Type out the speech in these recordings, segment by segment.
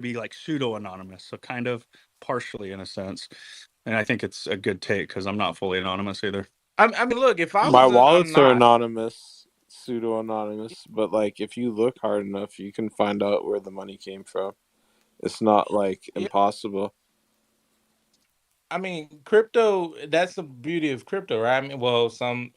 be like pseudo anonymous, so kind of partially in a sense. And I think it's a good take because I'm not fully anonymous either. I mean, look, if I My was, wallets I'm are not. anonymous, pseudo anonymous, but like if you look hard enough, you can find out where the money came from. It's not like Yeah, impossible. I mean, crypto. That's the beauty of crypto, right? I mean, well, some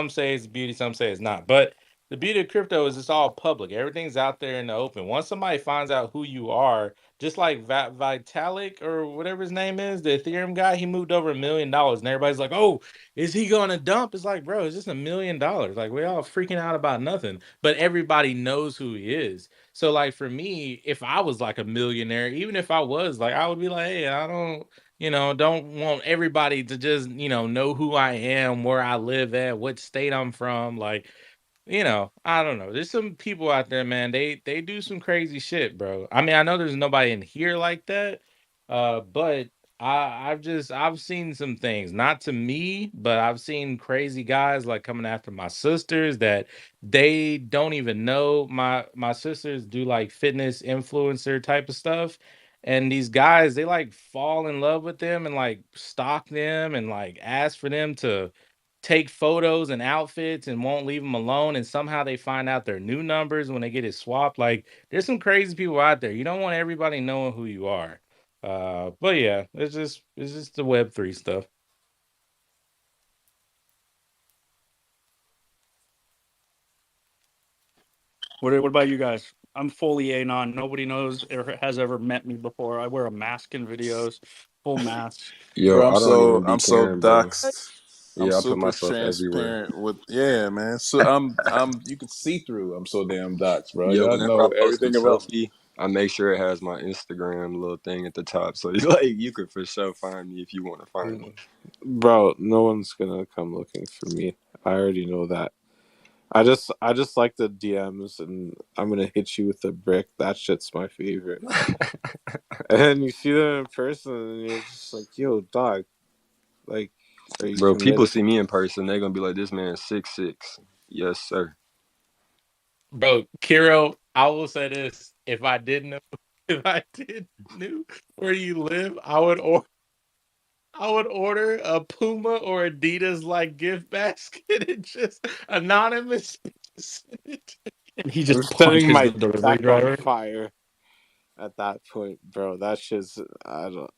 say it's beauty, some say it's not. But the beauty of crypto is it's all public. Everything's out there in the open. Once somebody finds out who you are, just like Vitalik or whatever his name is, the Ethereum guy, he moved over $1 million, and everybody's like, "Oh, is he going to dump?" It's like, bro, it's just $1 million. Like we all freaking out about nothing, but everybody knows who he is. So, like for me, if I was like a millionaire, even if I was, like, I would be like, "Hey, I don't want everybody to just know who I am, where I live at, what state I'm from." Like, I don't know, there's some people out there, man, they do some crazy shit, bro. I mean, I know there's nobody in here like that, but I've seen some things, not to me, but I've seen crazy guys like coming after my sisters that they don't even know. My sisters do like fitness influencer type of stuff, and these guys, they like fall in love with them and like stalk them and like ask for them to take photos and outfits and won't leave them alone. And somehow they find out their new numbers when they get it swapped. Like, there's some crazy people out there. You don't want everybody knowing who you are. But yeah, it's just the Web3 stuff. What about you guys? I'm fully anon. Nobody knows or has ever met me before. I wear a mask in videos, full mask. Yo, Bro, I don't even be I'm so caring, bro. doxxed. I'm Yeah, I put super myself everywhere. transparent with, yeah, man. So I'm you can see through. I'm so damn doxxed, bro. Yo, Y'all whenever I know post a everything about me. selfie, I make sure it has my Instagram little thing at the top. So it's like you could for sure find me if you want to find me. Bro, no one's gonna come looking for me. I already know that. I just like the DMs, and I'm gonna hit you with a brick. That shit's my favorite. And then you see them in person, and you're just like, "Yo, dog, like, are you Bro, people committed?" see me in person, they're gonna be like, this man 6'6". Yes, sir. Bro, Kiro, I will say this. If I didn't know, if I did knew where you live, I would order a Puma or Adidas like gift basket and just anonymous send it. And he I'm just setting punches my the delivery deck on driver. fire at that point, bro. That shit's. I don't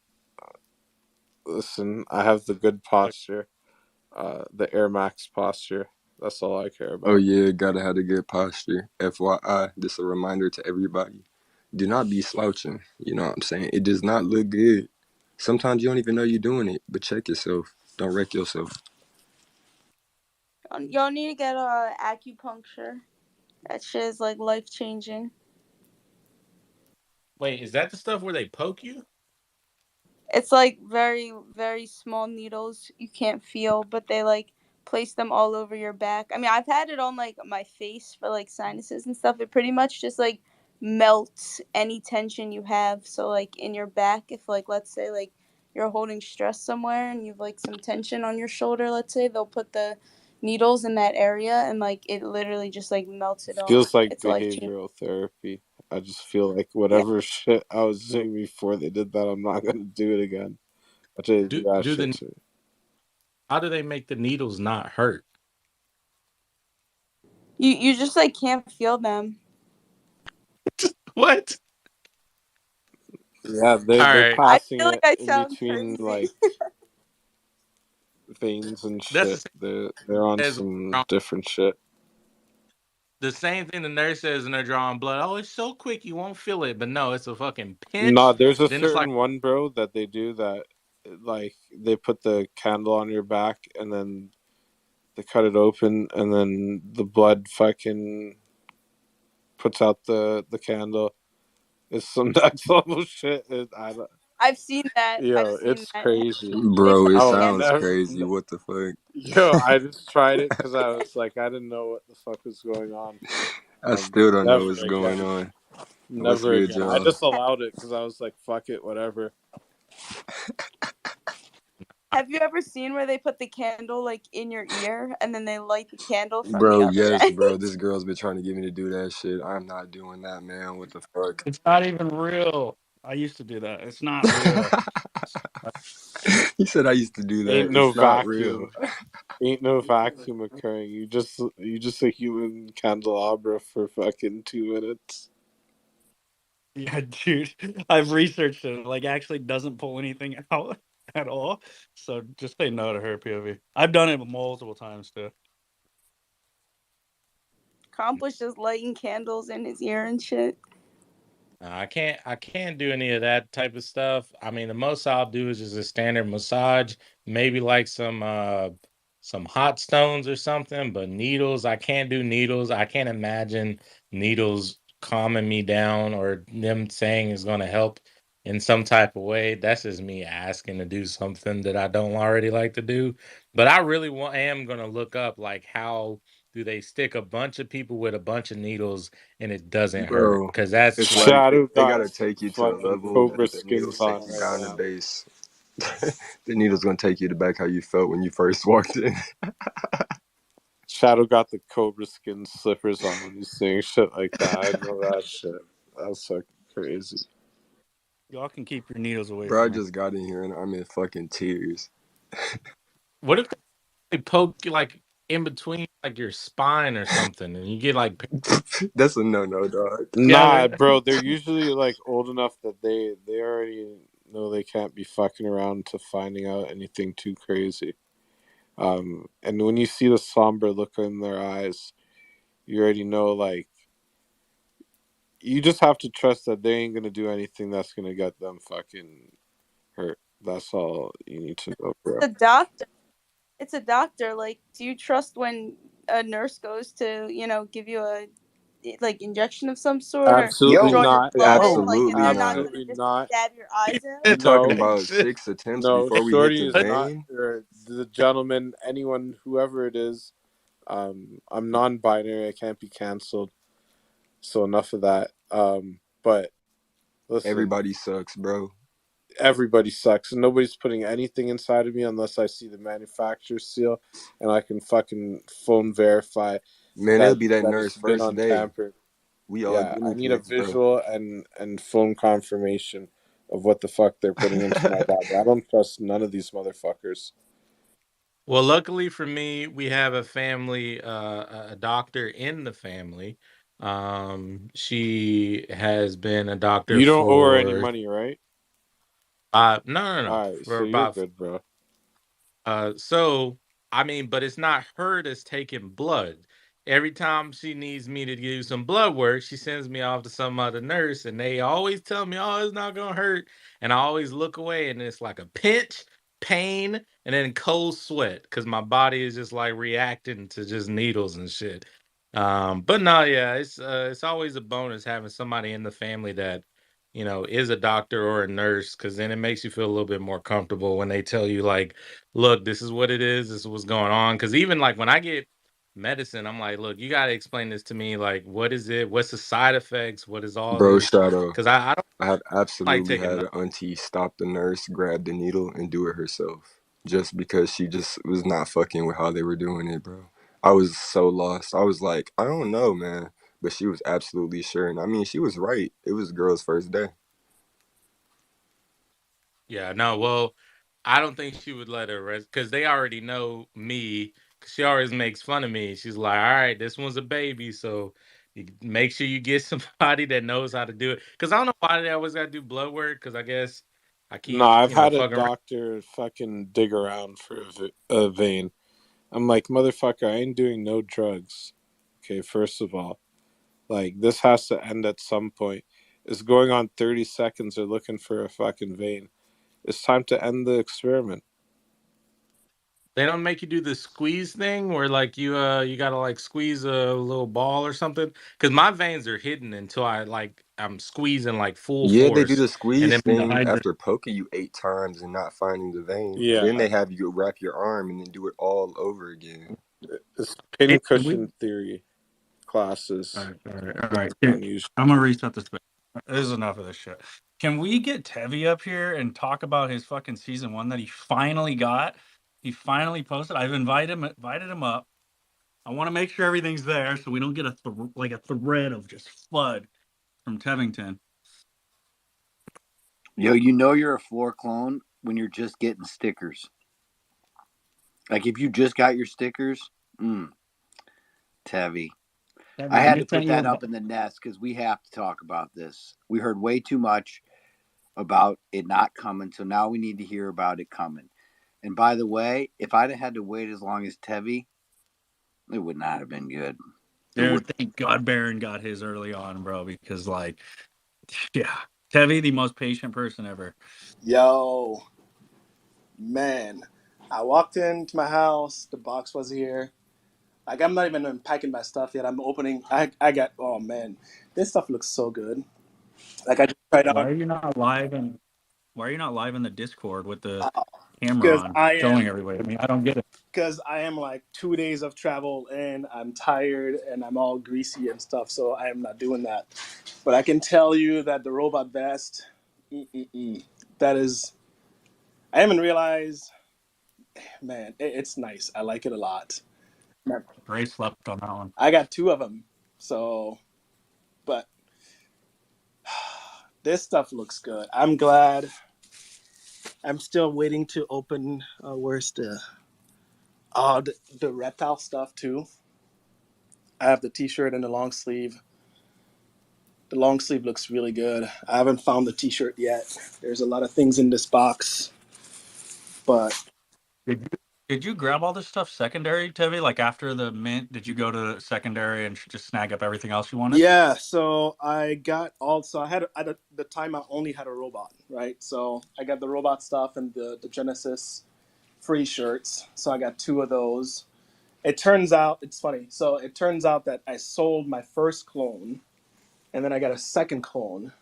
listen. I have the good posture, the Air Max posture. That's all I care Oh about. yeah, gotta have a good posture. FYI, this a reminder to everybody. Do not be slouching. You know what I'm saying? It does not look good. Sometimes you don't even know you're doing it, but check yourself. Don't wreck yourself. Y'all need to get acupuncture. That shit is like life changing. Wait, is that the stuff where they poke you? It's like very, very small needles you can't feel, but they like place them all over your back. I mean, I've had it on like my face for like sinuses and stuff. It pretty much just like melts any tension you have. So like in your back, if like let's say like you're holding stress somewhere and you've like some tension on your shoulder, let's say, they'll put the needles in that area and like it literally just like melts it Feels off. like It's life changing. behavioral therapy. I just feel like Yeah. whatever shit I was doing before they did that, I'm not gonna do it again. But they do Do that do shit the to me. How do they make the needles not hurt? You just like can't feel them. What? Yeah, All they're right, I passing feel like it I in sound between crazy. like veins and that's the shit. same They're on as some different shit. the same thing the nurse says when they're drawing blood. Oh, it's so quick you won't feel it, but no, it's a fucking No, pinch. there's a Then it's like, certain one, bro, that they do that like they put the candle on your back and then they cut it open and then the blood fucking puts out the candle. It's some next level shit. I don't, I've seen that. I've yo, seen it's that. crazy. They Bro, put it I the will sounds candle. never. crazy. What the fuck? Yo, I just tried it because I was like, I didn't know what the fuck was going on. I still don't know Never what's going again. on. What's Never good, again. I y'all? just allowed it because I was like, fuck it, whatever. Have you ever seen where they put the candle like in your ear and then they light the candle from the Bro, other yes, end? bro. This girl's been trying to get me to do that shit. I'm not doing that, man. What the fuck? It's not even real. I used to do that. It's not real. He said I used to do that. Ain't no It's not real. vacuum. Ain't no vacuum occurring. You just a human candelabra for fucking 2 minutes. Yeah, dude. I've researched it. Like, actually doesn't pull anything out at all. So just say no to her POV. I've done it multiple times too. Accomplish just lighting candles in his ear and shit. I can't do any of that type of stuff. I mean, the most I'll do is just a standard massage, maybe like some hot stones or something, but needles, I can't do needles. I can't imagine needles calming me down or them saying it's going to help in some type of way. That's just me asking to do something that I don't already like to do. But I really am going to look up like how do they stick a bunch of people with a bunch of needles and it doesn't hurt? Bro, Because that's it's like like Shadow they got gotta some take you to a fucking level cobra that the needles skins take on you right down to now. base. The needle's gonna take you to back how you felt when you first walked in. Shadow got the cobra skin slippers on when he's saying shit like that. I know that shit. That's fucking crazy. Y'all can keep your needles away Bro, I from me. just got in here and I'm in fucking tears. what if they poke you like in between like your spine or something and you get like That's a no, dog. Nah, together? bro, they're usually like old enough that they already know they can't be fucking around to finding out anything too crazy. And when you see the somber look in their eyes, you already know, like, you just have to trust that they ain't gonna do anything that's gonna get them fucking hurt. That's all you need to know, bro. The doctor. It's a doctor. Like, do you trust when a nurse goes to, give you a like injection of some sort or Absolutely draw Yo, your not. blood? Abso- Like, and absolutely they're not not. gonna absolutely just not. stab your eyes We out? talking No, about 6 attempts no, before we hit Shorty the is not, vein. or the gentleman, anyone, whoever it is. I'm non-binary. I can't be canceled. So enough of that. But listen, Everybody sucks, bro. everybody sucks, and nobody's putting anything inside of me unless I see the manufacturer seal, and I can fucking phone verify Man, it'll that be that it's nurse been first day. untampered. We all Yeah, I guinea need a pigs, bro. visual and phone confirmation of what the fuck they're putting into my body. I don't trust none of these motherfuckers. Well, luckily for me, we have a family, a doctor in the family. She has been a doctor You don't owe her any for money, right? no, All right, for so you're about good, bro. so I mean, but it's not her that's taking blood. Every time she needs me to do some blood work, she sends me off to some other nurse, and they always tell me, "Oh, it's not gonna hurt," and I always look away, and it's like a pinch, pain, and then cold sweat because my body is just like reacting to just needles and shit. But no, yeah, it's always a bonus having somebody in the family that is a doctor or a nurse because then it makes you feel a little bit more comfortable when they tell you like, look, this is what it is, this is what's going on. Because even like when I get medicine, I'm like, look, you got to explain this to me. Like, what is it? What's the side effects? What is all Bro, this? Shadow. Because I don't I have like absolutely taking had no- an auntie stop the nurse, grab the needle, and do it herself. Just because she just was not fucking with how they were doing it, bro. I was so lost. I was like, I don't know, man. But she was absolutely sure. And I mean, she was right. It was girl's first day. Yeah, no, well, I don't think she would let her rest because they already know me. 'Cause she always makes fun of me. She's like, all right, this one's a baby, so you make sure you get somebody that knows how to do it. Because I don't know why they always got to do blood work. Because I guess I No, keep, I've had a fucking around. doctor fucking dig around for a vein. I'm like, motherfucker, I ain't doing no drugs. Okay, first of all, like, this has to end at some point. It's going on 30 seconds. They're looking for a fucking vein. It's time to end the experiment. They don't make you do the squeeze thing where like you gotta like squeeze a little ball or something. Because my veins are hidden until I'm squeezing like full Yeah, they do force, the and squeeze then when the thing hydra. after poking you 8 times and not finding the vein. Then Yeah, they have you wrap your arm and then do it all over again. it's Hey, can we? pincushion theory All classes right, all right, all right. on YouTube. I'm gonna reset this. This is enough of this shit. Can we get Tevi up here and talk about his fucking season one that he finally got? He finally posted. I've invited him up. I want to make sure everything's there so we don't get a thread of just FUD from Tevington. Yo, you know you're a floor clone when you're just getting stickers. Like if you just got your stickers, Tevi. I had to put that up in the nest because we have to talk about this. We heard way too much about it not coming, so now we need to hear about it coming. And by the way, if I'd have had to wait as long as Tevi, it would not have been good. Dude, thank God Baron got his early on, bro, because like, yeah, Tevi, the most patient person ever. Yo, man, I walked into my house. The box was here. Like, I'm not even unpacking my stuff yet. I'm opening. I got. Oh man, this stuff looks so good. Like I just tried Why out are you not live in the Discord with the camera because on I showing am everybody? I mean, I don't get it. because I am like 2 days of travel and I'm tired and I'm all greasy and stuff. So I am not doing that. But I can tell you that the robot vest, that is. I haven't realized. Man, it's nice. I like it a lot. Ray slept on that one. I got 2 of them. So, but this stuff looks good. I'm glad. I'm still waiting to open. Where's the reptile stuff too? I have the T-shirt and the long sleeve. The long sleeve looks really good. I haven't found the T-shirt yet. There's a lot of things in this box, but Did you grab all this stuff secondary, Tevi? Like after the mint, did you go to secondary and just snag up everything else you wanted? yeah. So I got also. I had at the time I only had a robot, right? So I got the robot stuff and the Genesis free shirts. So I got 2 of those. It turns out, it's funny. So it turns out that I sold my first clone, and then I got a second clone,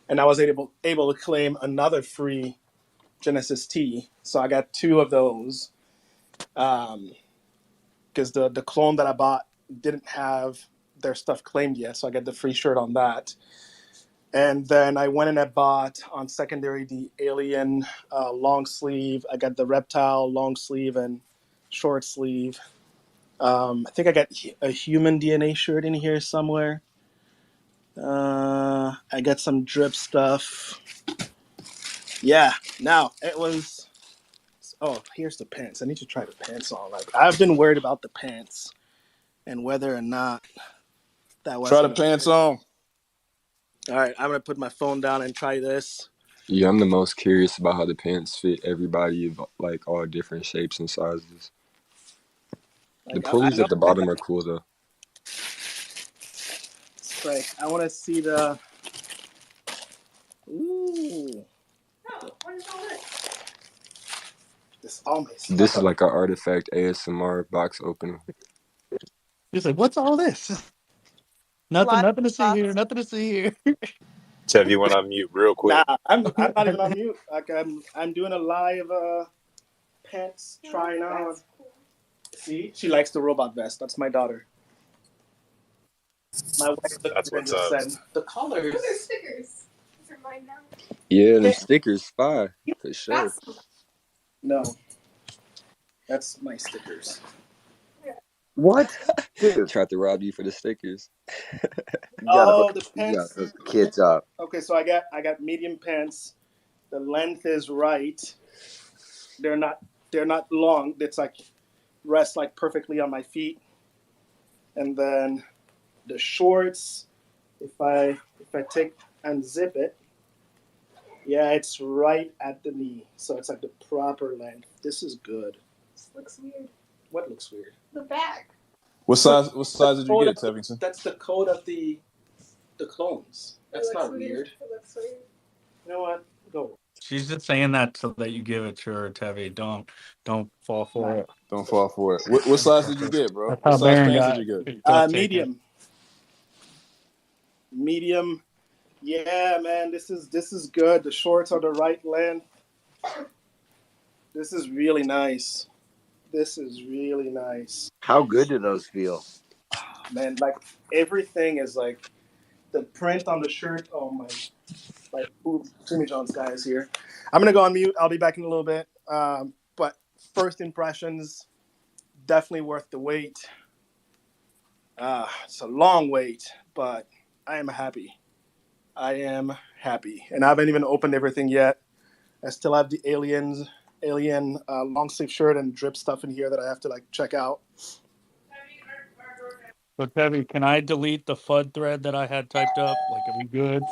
and I was able to claim another free Genesis T. So I got 2 of those, because the clone that I bought didn't have their stuff claimed yet. So I got the free shirt on that, and then I went and I bought on secondary the Alien long sleeve. I got the Reptile long sleeve and short sleeve. I think I got a human DNA shirt in here somewhere. I got some drip stuff. Yeah, now it was. Oh, here's the pants. I need to try the pants on. Like I've been worried about the pants and whether or not that was Try the gonna. pants on. All right, I'm gonna put my phone down and try this. Yeah, I'm the most curious about how the pants fit everybody of like all different shapes and sizes. The Like I pulleys know. at the bottom are cool though. It's like I want to see the. Ooh. Oh, what is all this? This all my stuff. This is like an artifact ASMR box opening. He's like, what's all this? Nothing to see here. Nothing to see here. Tev, you went on mute real quick. Nah, I'm not even on mute. Like I'm doing a live pants trying on. See, she likes the robot vest. That's my daughter. My wife looked at That's it and what's just up. said, "The colors." Those are stickers. Those are mine now. Yeah, them stickers fire for sure. No, that's my stickers. What? Dude, Tried to rob you for the stickers. you gotta Oh, hook, the you gotta pants. hook the kids up. Okay, so I got medium pants. The length is right. They're not long. It's like rest like perfectly on my feet. And then the shorts, if I take and zip it, yeah, it's right at the knee. So it's like the proper length. This is good. This looks weird. What looks weird? The back. What size did you get, Tevington? That's the code of the clones. That's not weird. It looks weird. You know what? Go. She's just saying that so that you give it to her, Tevi. Don't fall for it. Don't fall for it. What size did you get, bro? That's What how size Baron pants got. did you get? Just Medium. Medium. Yeah, man, this is good. The shorts are the right length. This is really nice. This is really nice. How good do those feel? Man, like everything is like the print on the shirt. Oh my, like Jimmy John's guy is here. I'm gonna go on mute. I'll be back in a little bit. But first impressions, definitely worth the wait. It's a long wait, but I am happy. I am happy. And I haven't even opened everything yet. I still have the alien long sleeve shirt and drip stuff in here that I have to like check out. So Tevy, can I delete the FUD thread that I had typed up? Like, are we good?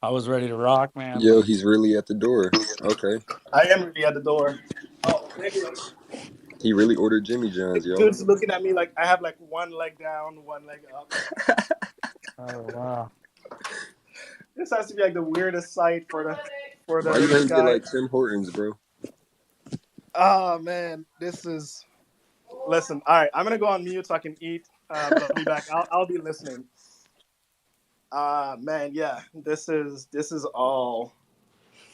I was ready to rock, man. Yo, But he's really at the door. Okay. I am really at the door. Oh, maybe like He really ordered Jimmy John's, yo. dude's looking at me like I have like one leg down, one leg up. oh wow. This has to be like the weirdest sight for Why you ain't get guy. like Tim Hortons, bro? Oh man, this is. Listen, all right, I'm gonna go on mute so I can eat. But I'll be back. I'll be listening. Man, yeah, this all.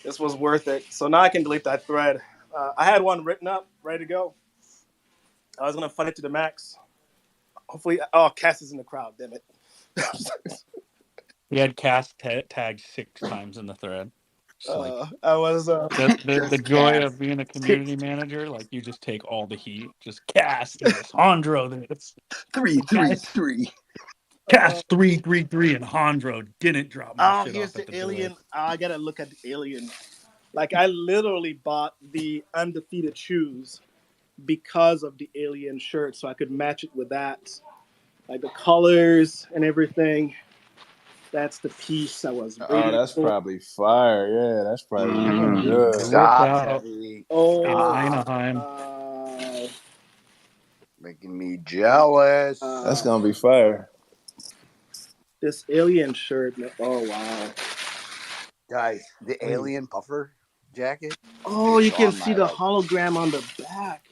This was worth it. So now I can delete that thread. I had one written up, ready to go. I was gonna fund it to the max. Hopefully, Cass is in the crowd. Damn it. He had Cass tagged 6 times in the thread. Like, I was the joy of being a community manager. Like, you just take all the heat. Just Cass this, Hondro this. 3-3-3. Cass 3-3-3, and Hondro didn't drop my shit here's off at the the alien. door. I gotta look at the alien. Like I literally bought the undefeated shoes because of the alien shirt, so I could match it with that. Like the colors and everything. That's the piece I was waiting Oh, that's for. probably fire. Yeah, that's probably really It good. worked Stop, out Teddy. in Anaheim. Making me jealous. That's gonna be fire. This alien shirt. Oh wow. Guys, the alien puffer jacket. Oh, you can see the hologram on the back.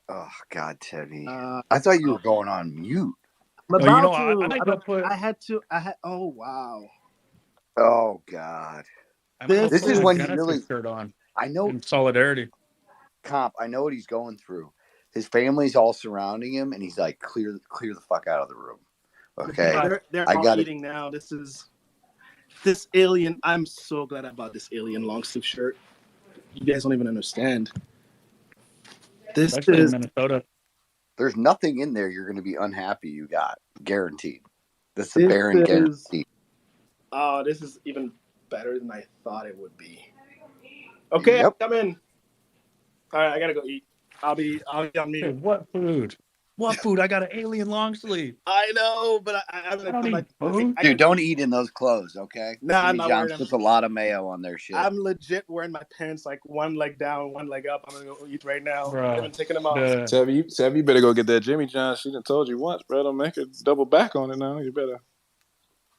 Oh God, Teddy. I thought you were going on mute. I had to. Oh wow. Oh God. This is when he Genesis really. shirt on. I know. In solidarity. Comp. I know what he's going through. His family's all surrounding him, and he's like, "Clear the fuck out of the room." Okay. They're all eating now. This alien. I'm so glad I bought this alien long sleeve shirt. You guys don't even understand. This Especially is in Minnesota. There's nothing in there you're going to be unhappy you got. Guaranteed. That's the Baron guarantee. Oh, this is even better than I thought it would be. Okay, Yep. come in. All right, I gotta go eat. I'll be on mute. Hey, what food? What food? I got an alien long sleeve. I know, but I don't need food. Dude, don't eat in those clothes, okay? Nah, I'm Jimmy not John's wearing puts a lot of mayo on their shit. I'm legit wearing my pants like one leg down, one leg up. I'm gonna go eat right now. Bro, I haven't taken them off. Tev, you better go get that Jimmy John. She done told you once, bro. Don't make her double back on it now. You better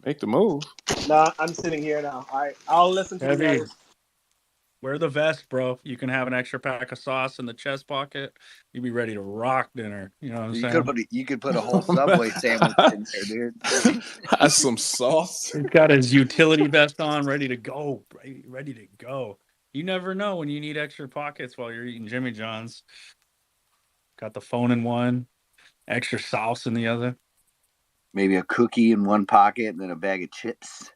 make the move. Nah, I'm sitting here now. All right, I'll listen to you guys. Wear the vest, bro. You can have an extra pack of sauce in the chest pocket. You'd be ready to rock dinner. You know what I'm saying? You could put a whole Subway sandwich in there, dude. That's some sauce. He's got his utility vest on, ready to go. Ready to go. You never know when you need extra pockets while you're eating Jimmy John's. Got the phone in one, extra sauce in the other. Maybe a cookie in one pocket and then a bag of chips.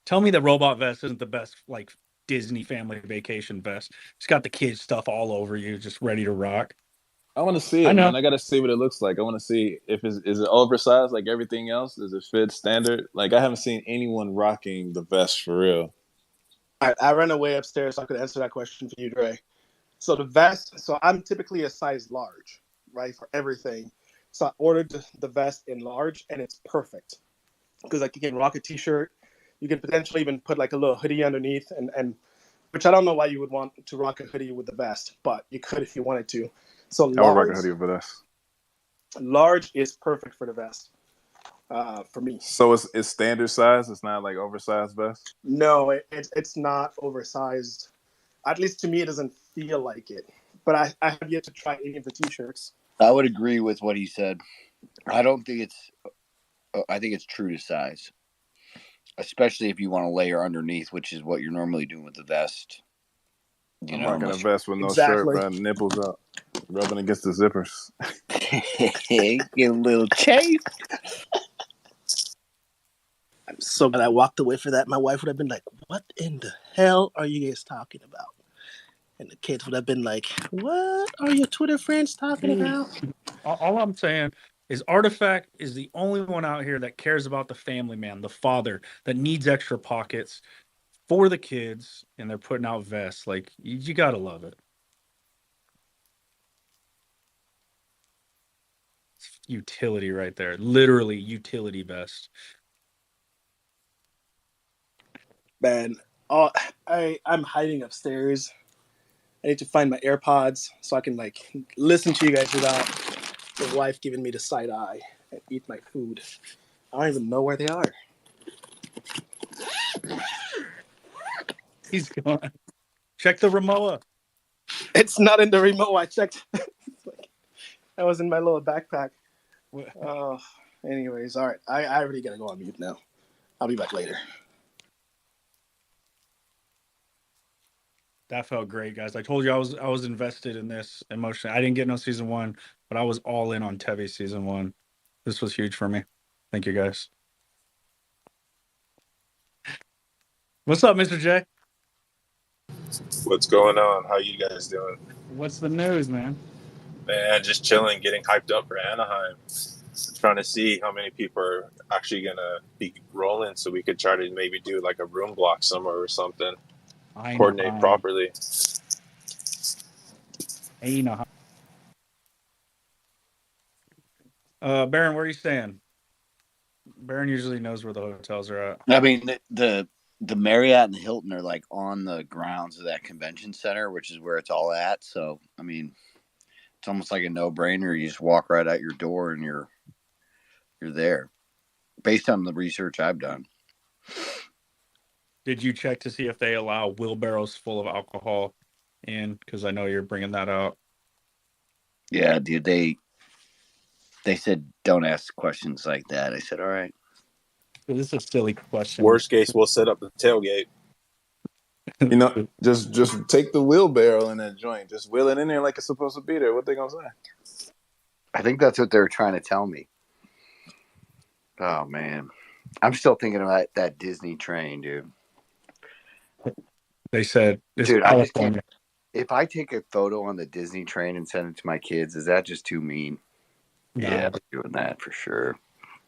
Tell me the robot vest isn't the best, like, Disney family vacation vest. It's got the kids stuff all over you, just ready to rock. I want to see it, man. I got to see what it looks like. I want to see if is it oversized like everything else? Does it fit standard? Like, I haven't seen anyone rocking the vest for real. All right, I ran away upstairs so I could answer that question for you, Dre. So the vest, so I'm typically a size large, right, for everything. So I ordered the vest in large, and it's perfect. Because, like, you can rock a T-shirt. You can potentially even put, like, a little hoodie underneath, and which I don't know why you would want to rock a hoodie with the vest, but you could if you wanted to. So large, I would rock a hoodie with us. Large is perfect for the vest, for me. So it's standard size? It's not, like, oversized vest? No, it's not oversized. At least to me, it doesn't feel like it. But I have yet to try any of the T-shirts. I would agree with what he said. I think it's true to size. Especially if you want to layer underneath, which is what you're normally doing with the vest. I'm rocking a vest with no shirt, bro. Nipples up. Rubbing against the zippers. Get a little chafe. I'm so glad I walked away for that. My wife would have been like, what in the hell are you guys talking about? And the kids would have been like, what are your Twitter friends talking about? All I'm saying, is Artifact is the only one out here that cares about the family man, the father that needs extra pockets for the kids, and they're putting out vests. Like you gotta love it. It's utility right there, literally utility vest. Man, I'm hiding upstairs. I need to find my AirPods so I can like listen to you guys without the wife giving me the side eye and eat my food. I don't even know where they are. He's gone. Check the remote. It's not in the remote. I checked. That was in my little backpack. Anyways, all right. I already gotta go on mute now. I'll be back later. That felt great, guys. I told you I was invested in this emotionally. I didn't get no season 1, but I was all in on Tevi season 1. This was huge for me. Thank you, guys. What's up, Mr. J? What's going on? How you guys doing? What's the news, man? Man, just chilling, getting hyped up for Anaheim. Trying to see how many people are actually gonna be rolling, so we could try to maybe do like a room block somewhere or something. Coordinate properly. You know how. Baron, where are you staying? Baron usually knows where the hotels are at. I mean, the Marriott and the Hilton are like on the grounds of that convention center, which is where it's all at. So, I mean, it's almost like a no-brainer. You just walk right out your door and you're there, based on the research I've done. Did you check to see if they allow wheelbarrows full of alcohol in? Because I know you're bringing that out. Yeah, dude. They said don't ask questions like that. I said, all right. This is a silly question. Worst case, we'll set up the tailgate. You know, just take the wheelbarrow in that joint. Just wheel it in there like it's supposed to be there. What they gonna say? I think that's what they were trying to tell me. Oh man, I'm still thinking about that Disney train, dude. They said, dude, I just can't. If I take a photo on the Disney train and send it to my kids, is that just too mean? No. Yeah, I'm doing that for sure.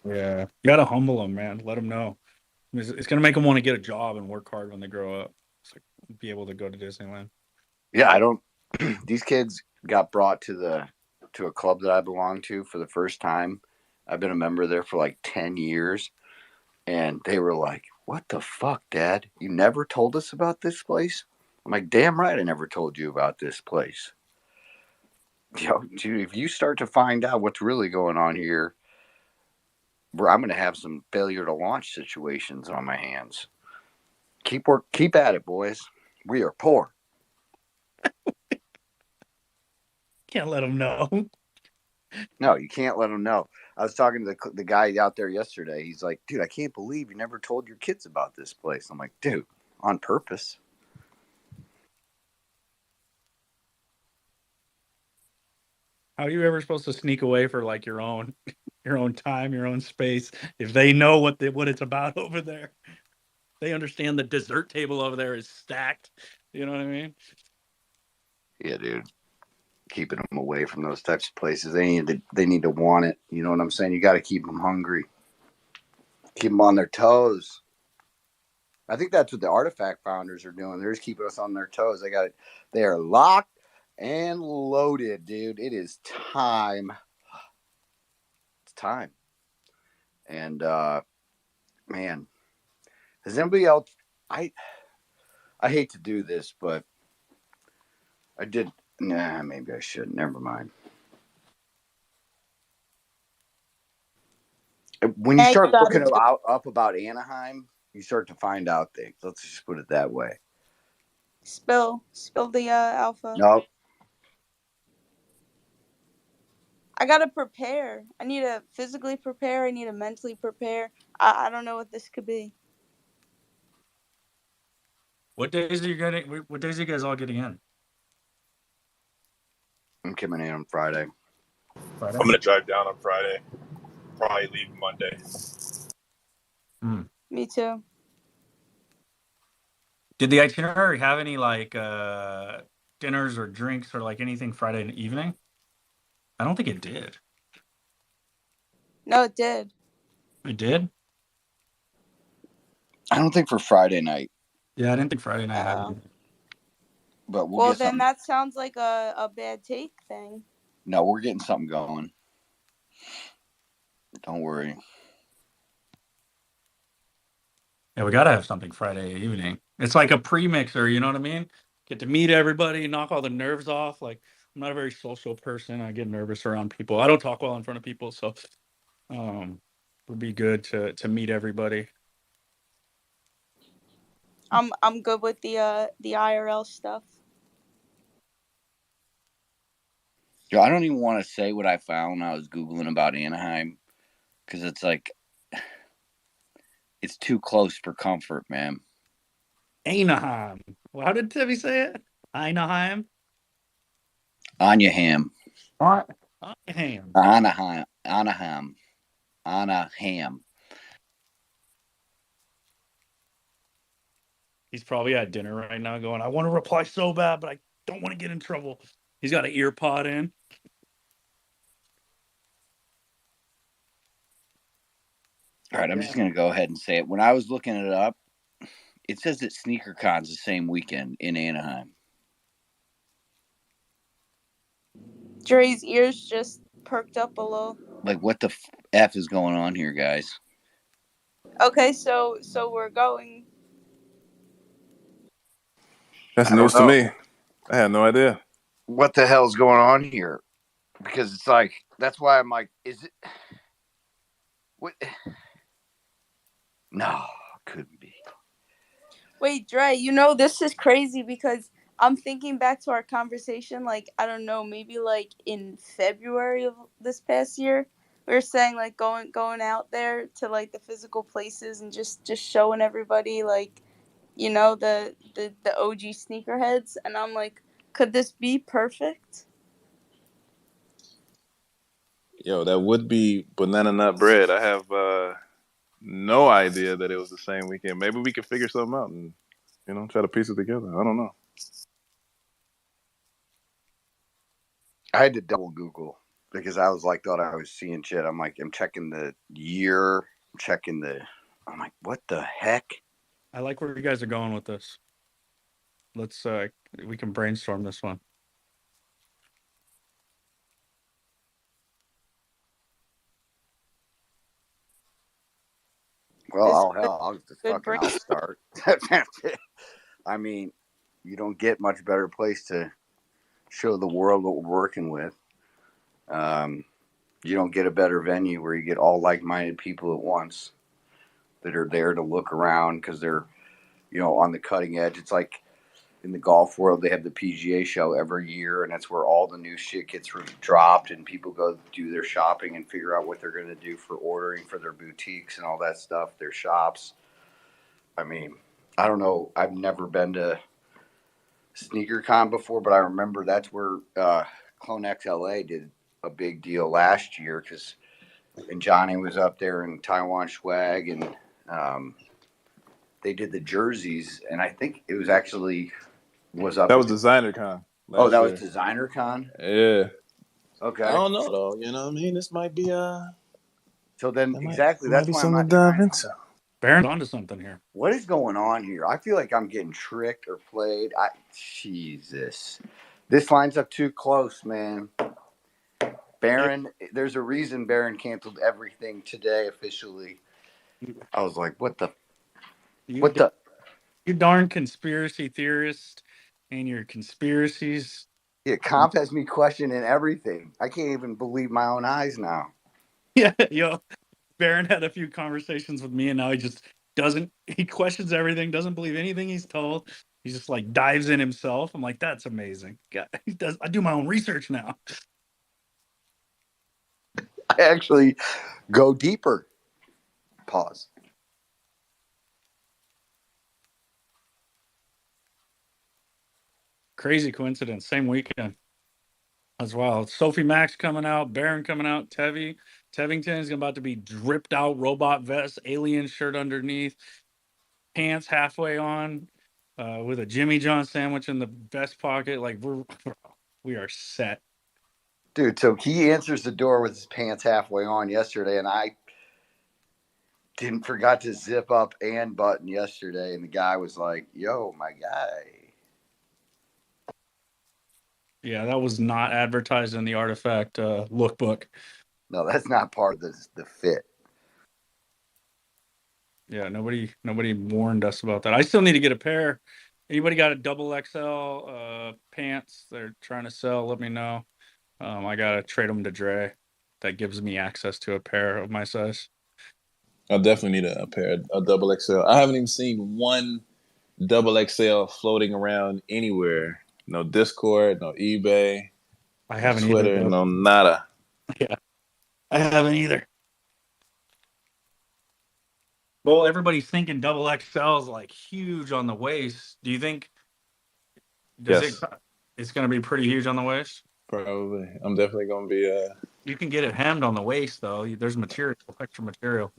Yeah, you gotta humble them, man. Let them know. It's gonna make them want to get a job and work hard when they grow up. It's like be able to go to Disneyland. Yeah, I don't. These kids got brought to a club that I belong to for the first time. I've been a member there for like 10 years, and they were like, "What the fuck, Dad? You never told us about this place?" I'm like, "Damn right, I never told you about this place." Yo, dude, if you start to find out what's really going on here, I'm going to have some failure to launch situations on my hands. Keep at it, boys. We are poor. Can't let them know. No, you can't let them know. I was talking to the guy out there yesterday. He's like, "Dude, I can't believe you never told your kids about this place." I'm like, "Dude, on purpose." How are you ever supposed to sneak away for like your own time, your own space, if they know what it's about over there? They understand the dessert table over there is stacked. You know what I mean? Yeah, dude. Keeping them away from those types of places. They need to want it. You know what I'm saying? You got to keep them hungry. Keep them on their toes. I think that's what the Artifact founders are doing. They're just keeping us on their toes. They are locked and loaded, dude. It is time. It's time. And man, has anybody else? I hate to do this, but I did. Nah, maybe I shouldn't. Never mind. When you start looking up about Anaheim, you start to find out things. Let's just put it that way. Spill the alpha. Nope. I gotta prepare. I need to physically prepare. I need to mentally prepare. I don't know what this could be. What days are you getting? What days are you guys all getting in? I'm coming in on Friday. I'm gonna drive down on Friday. Probably leave Monday. Me too. Did the itinerary have any like dinners or drinks or like anything Friday evening? I don't think it did. No, it did. It did? I don't think for Friday night. Yeah, I didn't think Friday night had Oh. it. But we'll Well, get then something. that sounds like a bad take thing. No, we're getting something going. Don't worry. Yeah, we gotta have something Friday evening. It's like a pre-mixer, you know what I mean? Get to meet everybody, knock all the nerves off. Like, I'm not a very social person. I get nervous around people. I don't talk well in front of people, so would be good to meet everybody. I'm good with the IRL stuff. I don't even want to say what I found when I was Googling about Anaheim because it's like, it's too close for comfort, man. Anaheim. Well, how did Timmy say it? Anaheim? Anaheim. Anaheim. Anaheim. Anaheim. Anaheim. He's probably at dinner right now going, I want to reply so bad, but I don't want to get in trouble. He's got an ear pod in. All right, I'm just going to go ahead and say it. When I was looking it up, it says that SneakerCon's the same weekend in Anaheim. Dre's ears just perked up a little. Like, what the F is going on here, guys? Okay, so we're going. That's news to me. I had no idea. What the hell's going on here? Because it's like, that's why I'm like, is it? What? No, couldn't be. Wait, Dre, this is crazy because I'm thinking back to our conversation, like, I don't know, maybe like in February of this past year. We were saying like going out there to like the physical places and just showing everybody like, the OG sneakerheads, and I'm like, could this be perfect? Yo, that would be banana nut bread. I have no idea that it was the same weekend. Maybe we could figure something out and try to piece it together. I don't know. I had to double Google because I was like, thought I was seeing shit. I'm like, I'm checking the year, I'm like, what the heck? I like where you guys are going with this. Let's we can brainstorm this one. Well, I'll start. I mean, you don't get much better place to show the world what we're working with. You don't get a better venue where you get all like-minded people at once that are there to look around because they're, on the cutting edge. It's like in the golf world, they have the PGA show every year, and that's where all the new shit gets dropped, and people go do their shopping and figure out what they're going to do for ordering for their boutiques and all that stuff, their shops. I mean, I don't know. I've never been to SneakerCon before, but I remember that's where CloneX LA did a big deal last year and Johnny was up there in Taiwan Swag, and they did the jerseys, and I think it was actually That was Designer Con. Was Designer Con? Yeah. Okay. I don't know though. You know what I mean? This might be So then that's why I'm not dive into. Baron's onto something here. What is going on here? I feel like I'm getting tricked or played. Jesus. This lines up too close, man. Baron, there's a reason Baron canceled everything today officially. I was like, what the? You darn conspiracy theorist and your conspiracies. Yeah, Comp has me questioning everything. I can't even believe my own eyes now. Yeah, Baron had a few conversations with me, and now he questions everything, doesn't believe anything he's told. He just like dives in himself. I'm like, that's amazing. God, I do my own research now. I actually go deeper. Pause. Crazy coincidence. Same weekend as well. Sophie Max coming out, Baron coming out, Tevington is about to be dripped out robot vest, alien shirt underneath, pants halfway on, with a Jimmy John sandwich in the vest pocket. Like we are set. Dude, so he answers the door with his pants halfway on yesterday, and I didn't forgot to zip up and button yesterday, and the guy was like, "Yo, my guy." Yeah, that was not advertised in the Artifact lookbook. No, that's not part of the fit. Yeah, nobody warned us about that. I still need to get a pair. Anybody got a double XL pants they're trying to sell? Let me know. I gotta trade them to Dre. That gives me access to a pair of my size. I definitely need a pair, a double XL. I haven't even seen one double XL floating around anywhere. No Discord, no eBay, I no haven't either, Twitter, bro. no nada. Yeah, I haven't either. Well, everybody's thinking double XL is like huge on the waist. Do you think Yes, it's going to be pretty huge on the waist? probably. I'm definitely gonna be. You can get it hemmed on the waist though. There's material, extra material.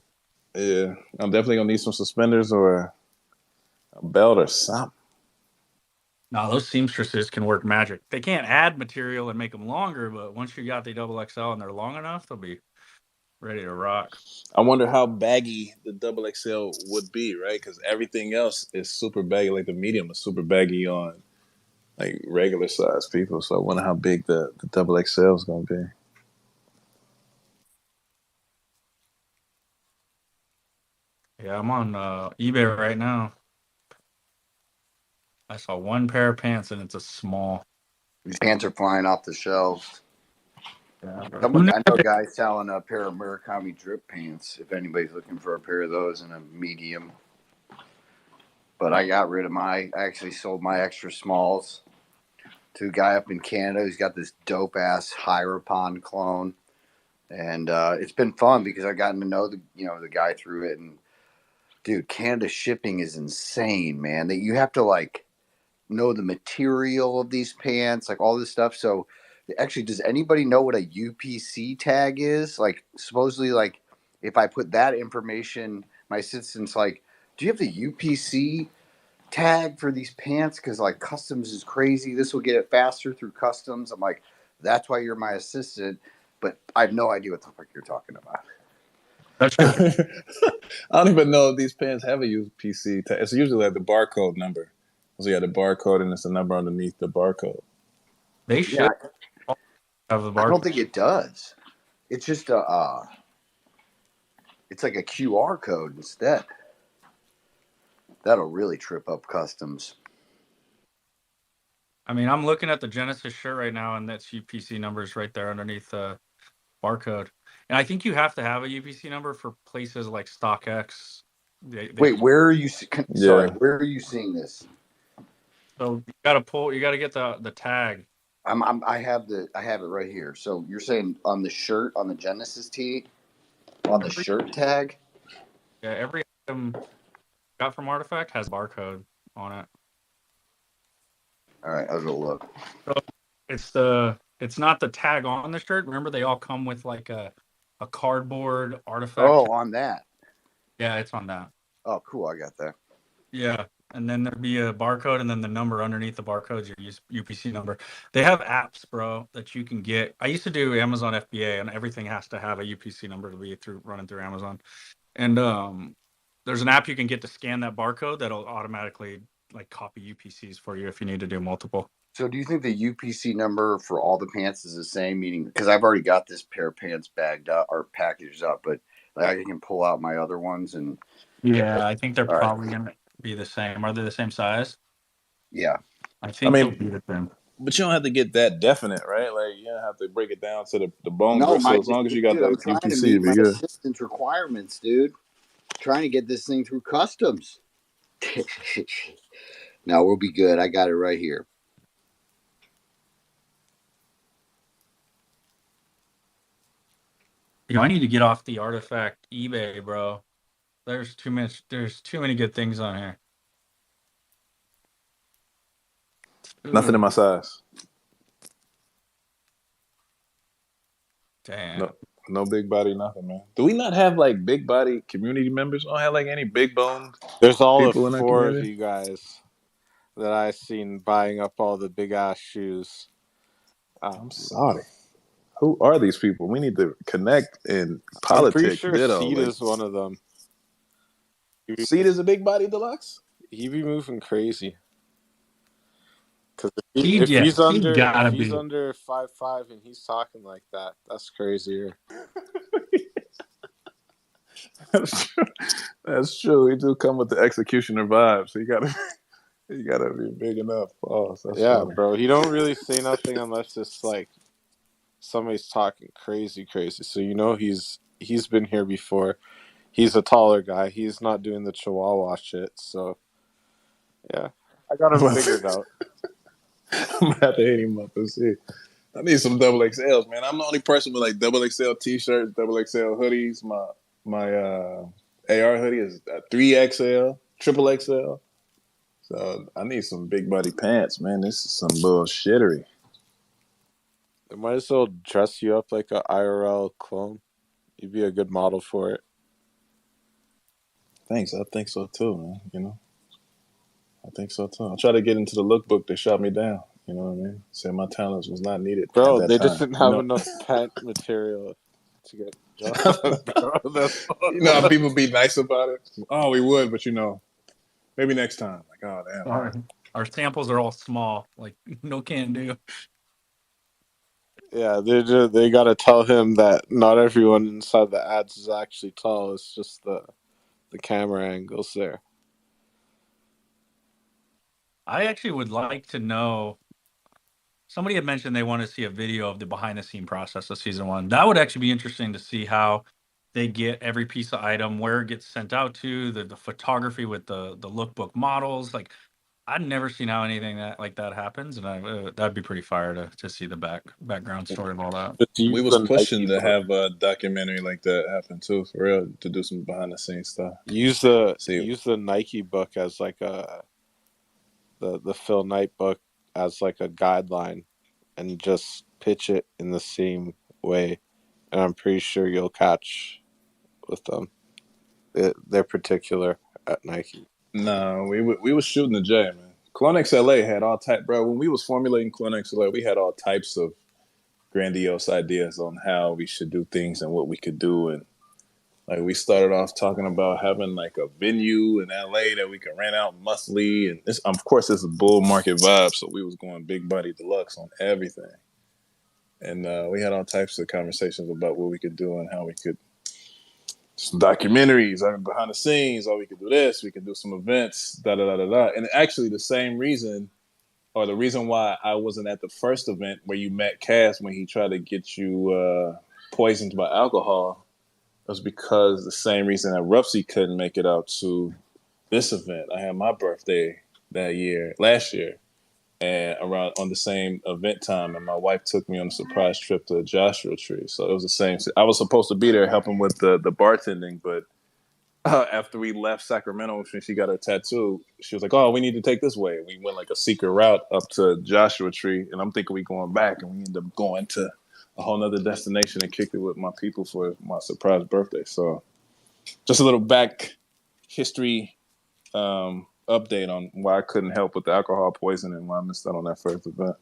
Yeah, I'm definitely gonna need some suspenders or a belt or something. No, those seamstresses can work magic. They can't add material and make them longer, but once you got the double XL and they're long enough, they'll be ready to rock. I wonder how baggy the double XL would be, right? Because everything else is super baggy. Like the medium is super baggy on like regular size people. So I wonder how big the double XL is gonna be. Yeah, I'm on eBay right now. I saw one pair of pants and it's a small. These pants are flying off the shelves. Yeah, I know a guy selling a pair of Murakami drip pants. If anybody's looking for a pair of those in a medium, but I got rid of I actually sold my extra smalls to a guy up in Canada who's got this dope ass Hieropon clone, and it's been fun because I've gotten to know the guy through it. And dude, Canada shipping is insane, man. That you have to like know the material of these pants, like all this stuff. So actually, does anybody know what a UPC tag is? Like supposedly, like if I put that information, my assistant's like, do you have the UPC tag for these pants? Because like customs is crazy. This will get it faster through customs. I'm like, that's why you're my assistant. But I have no idea what the fuck you're talking about. I don't even know if these pants have a UPC tag. It's usually like the barcode number. So you have the barcode and it's a number underneath the barcode. They should have the barcode. I don't think it does. It's just it's like a QR code instead. That'll really trip up customs. I mean, I'm looking at the Genesis shirt right now, and that's UPC numbers right there underneath the barcode. And I think you have to have a UPC number for places like StockX. Wait, where are you? Sorry, where are you seeing this? So you got to get the tag. I have it right here. So you're saying on the shirt, on the Genesis tee, on the shirt tag? Yeah, every item got from Artifact has a barcode on it. All right, I'll go look. So it's not the tag on the shirt. Remember, they all come with like a cardboard Artifact. Oh, on that. Yeah, it's on that. Oh, cool. I got that. Yeah, and then there'd be a barcode, and then the number underneath the barcode, your UPC number. They have apps, bro, that you can get. I used to do Amazon FBA, and everything has to have a UPC number to be running through Amazon. And there's an app you can get to scan that barcode that'll automatically like copy UPCs for you if you need to do multiple. So do you think the UPC number for all the pants is the same? Meaning, because I've already got this pair of pants bagged up or packaged up, but like, I can pull out my other ones and. Yeah, I think they're probably going to be the same. Are they the same size? Yeah. I think they'll be the same. But you don't have to get that definite, right? Like you don't have to break it down to the bone. No, so as long as you got the I'm trying UPC, to meet be my good. assistant's requirements, dude. Trying to get this thing through customs. No, we'll be good. I got it right here. I need to get off the Artifact eBay, bro. There's too many good things on here. Nothing in my size. Damn. No big body, nothing, man. Do we not have like big body community members? Don't have like any big boned. There's all people of in our 4 of community? you guys that I've seen buying up all the big ass shoes. I'm sorry. Who are these people? We need to connect and I'm pretty politic. sure Ditto. Seed Like, is one of them. Seed is a big body deluxe. He be moving crazy. Because Seed, yeah, Seed if gotta he's be. under 5'5" and he's talking like that, that's crazier. That's true. That's true. He do come with the executioner vibe, so you gotta be big enough. Oh, that's Yeah, funny. bro. He don't really say nothing unless it's like somebody's talking crazy. So you know he's been here before. He's a taller guy. He's not doing the Chihuahua shit. So yeah, I got him figured out. I'm gonna have to hit him up and see. I need some double XLs, man. I'm the only person with like double XL t-shirts, double XL hoodies. My AR hoodie is a 3XL, triple XL. So I need some big body pants, man. This is some bullshittery. They might as well dress you up like a IRL clone. You'd be a good model for it. Thanks. I think so too, man. You know, I think so too. I tried to get into the lookbook. They shot me down. You know what I mean? Said my talents was not needed at Bro, that they time. didn't You have know, enough pant material to get the job, bro. That's you know how people be nice about it. Oh, we would, but you know, maybe next time. Like, oh damn. Our samples are all small, like no can do. yeah, they gotta tell him that not everyone inside the ads is actually tall. It's just the camera angles there. I actually would like to know. Somebody had mentioned they want to see a video of the behind the scene process of season one. That would actually be interesting to see how they get every piece of item, where it gets sent out to, the photography with the lookbook models. Like I've never seen how anything that like that happens, and that'd be pretty fire to see the background story of all that. Just We use was the pushing Nike to book. have a documentary like that happen too, for real, to do some behind the scenes stuff. Use the See, Nike book as like the Phil Knight book as like a guideline, and just pitch it in the same way. And I'm pretty sure you'll catch with them. They're particular at Nike. no, we was shooting the J, man. CloneX LA had all type, bro. When we was formulating CloneX LA, we had all types of grandiose ideas on how we should do things and what we could do, and like we started off talking about having like a venue in LA that we could rent out monthly, and this, of course, this is a bull market vibe, so we was going big buddy deluxe on everything, and we had all types of conversations about what we could do and how we could some documentaries, I mean, behind the scenes, or we could do this, we could do some events, da da da da da. And actually, the same reason, or the reason why I wasn't at the first event where you met Cass when he tried to get you poisoned by alcohol, was because the same reason that Rupsy couldn't make it out to this event. I had my birthday last year, and around on the same event time, and my wife took me on a surprise trip to Joshua Tree. So it was the same. I was supposed to be there helping with the bartending, but after we left Sacramento, when she got her tattoo, she was like, "Oh, we need to take this way." We went like a secret route up to Joshua Tree, and I'm thinking we going back, and we ended up going to a whole nother destination and kicked it with my people for my surprise birthday. So just a little back history update on why I couldn't help with the alcohol poisoning and why I missed out on that first event.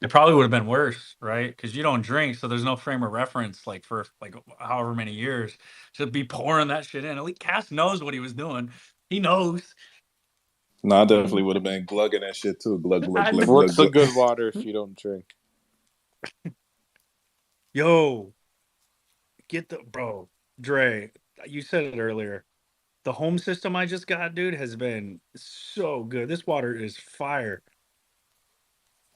It probably would have been worse, right? Because you don't drink, so there's no frame of reference, like for like however many years, to be pouring that shit in. At least Cass knows what he was doing. He knows. No, I definitely would have been glugging that shit too. Glug, glug, I glug, know. glug, What's a glug. good water if you don't drink? Yo, get the bro, Dre. You said it earlier. The home system I just got, dude, has been so good. This water is fire.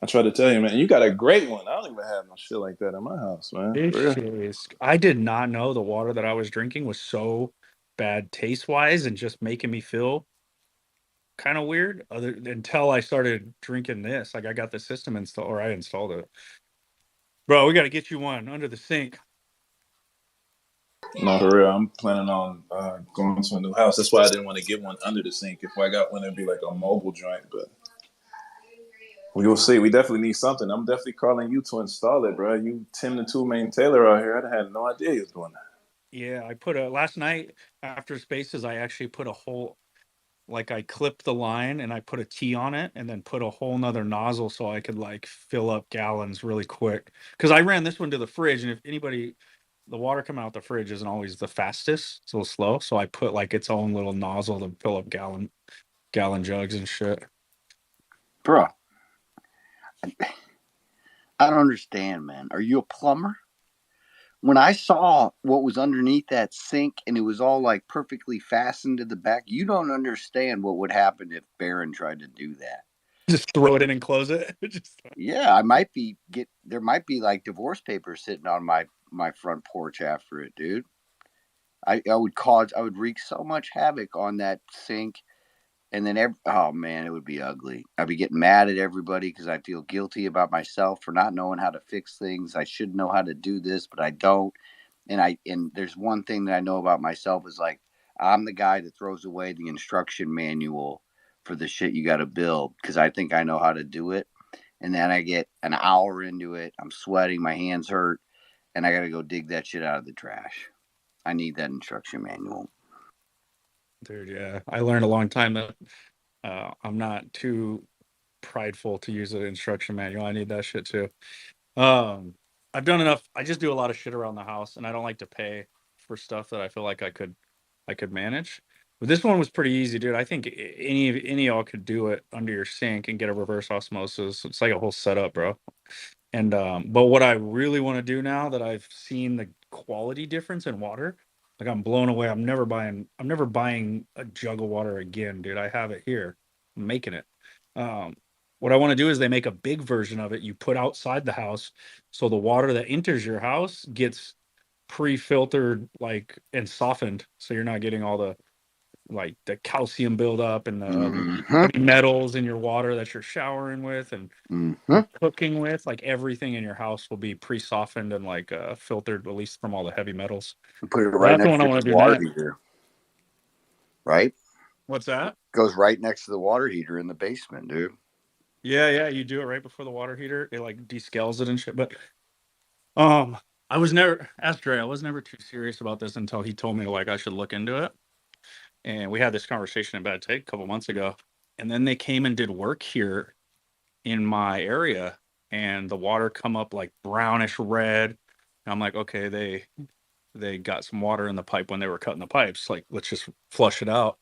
I try to tell you, man, you got a great one. I don't even have no shit like that in my house, man. This For real. shit is. I did not know the water that I was drinking was so bad taste wise and just making me feel kind of weird. Until I started drinking this, like I got the system installed, or I installed it. Bro, we got to get you one under the sink. No, for real. I'm planning on going to a new house. That's why I didn't want to get one under the sink. If I got one, it'd be like a mobile joint. But we will see. We definitely need something. I'm definitely calling you to install it, bro. You Tim the Two Main Taylor out here. I had no idea he was doing that. Yeah, I put a last night after Spaces. I actually put a whole like I clipped the line and I put a T on it and then put a whole nother nozzle so I could like fill up gallons really quick. Because I ran this one to the fridge, and if anybody, the water coming out the fridge isn't always the fastest. It's a little slow. So I put like its own little nozzle to fill up gallon jugs and shit. Bro, I don't understand, man. Are you a plumber? When I saw what was underneath that sink and it was all like perfectly fastened to the back, you don't understand what would happen if Barron tried to do that. Just throw it in and close it. Yeah, there might be like divorce papers sitting on my front porch after it, dude. I would wreak so much havoc on that sink. And then oh man, it would be ugly. I'd be getting mad at everybody because I feel guilty about myself for not knowing how to fix things. I should know how to do this, but I don't. And there's one thing that I know about myself is like I'm the guy that throws away the instruction manual for the shit you got to build because I think I know how to do it. And then I get an hour into it, I'm sweating, my hands hurt, and I got to go dig that shit out of the trash. I need that instruction manual. Dude, yeah. I learned a long time that I'm not too prideful to use an instruction manual. I need that shit too. I've done enough. I just do a lot of shit around the house, and I don't like to pay for stuff that I feel like I could manage. But this one was pretty easy, dude. I think any of y'all could do it under your sink and get a reverse osmosis. It's like a whole setup, bro. And but what I really want to do now that I've seen the quality difference in water, like I'm blown away. I'm never buying a jug of water again, dude. I have it here. I'm making it. What I want to do is they make a big version of it you put outside the house, so the water that enters your house gets pre-filtered like and softened, so you're not getting all the like the calcium buildup and the heavy metals in your water that you're showering with and cooking with. Like everything in your house will be pre-softened and like filtered, at least from all the heavy metals. Put it right That's the next one I to want the to do water next. heater. Right? What's that? Goes right next to the water heater in the basement, dude. Yeah, you do it right before the water heater. It like descales it and shit. But I was never asked Dre. I was never too serious about this until he told me like I should look into it. And we had this conversation in Bad Take a couple months ago. And then they came and did work here in my area, and the water come up like brownish red. And I'm like, okay, they got some water in the pipe when they were cutting the pipes. Like, let's just flush it out.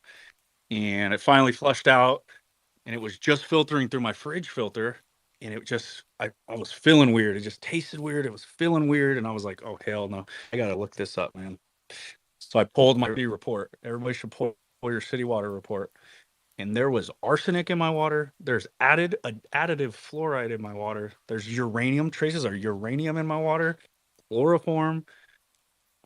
And it finally flushed out, and it was just filtering through my fridge filter. And it just, I was feeling weird. It just tasted weird. It was feeling weird. And I was like, oh, hell no. I got to look this up, man. So I pulled my city report. Everybody should pull your city water report. And there was arsenic in my water. There's additive fluoride in my water. There's uranium traces or uranium in my water, chloroform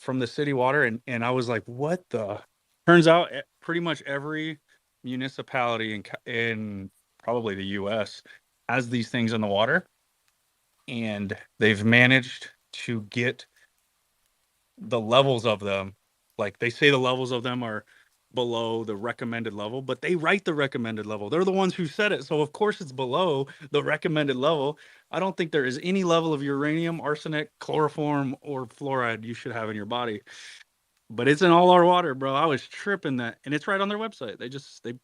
from the city water. And I was like, what the? Turns out pretty much every municipality in probably the US has these things in the water. And they've managed to get the levels of them. Like they say the levels of them are below the recommended level, but they write the recommended level. They're the ones who said it. So of course it's below the recommended level. I don't think there is any level of uranium, arsenic, chloroform, or fluoride you should have in your body. But it's in all our water, bro. I was tripping that. And it's right on their website.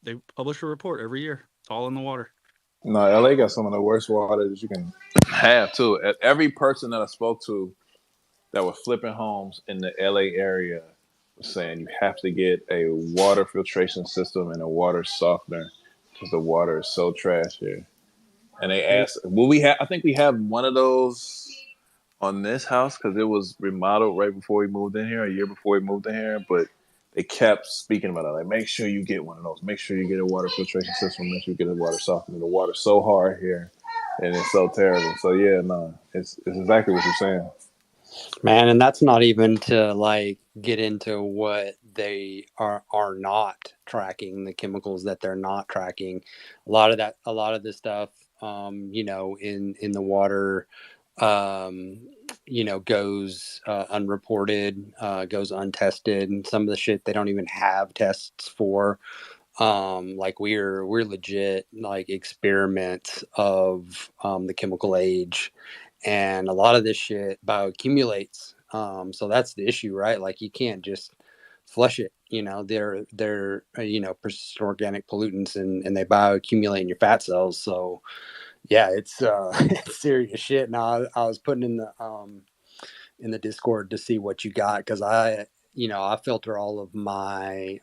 They publish a report every year. It's all in the water. No, LA got some of the worst water that you can have too. Every person that I spoke to that were flipping homes in the LA area was saying you have to get a water filtration system and a water softener because the water is so trash here. And they asked, "Will we have?" I think we have one of those on this house because it was remodeled right before we moved in here, a year before we moved in here. But they kept speaking about it, like make sure you get one of those. Make sure you get a water filtration system. Make sure you get a water softener. The water's so hard here, and it's so terrible. So yeah, no, it's exactly what you're saying. Man, and that's not even to like get into what they are not tracking, the chemicals that they're not tracking. A lot of this stuff, in the water, goes unreported, goes untested, and some of the shit they don't even have tests for. Like we're legit like experiments of the chemical age. And a lot of this shit bioaccumulates. So that's the issue, right? Like you can't just flush it. They're persistent organic pollutants, and they bioaccumulate in your fat cells. So yeah, it's it's serious shit. Now I was putting in the Discord to see what you got, because I filter all of my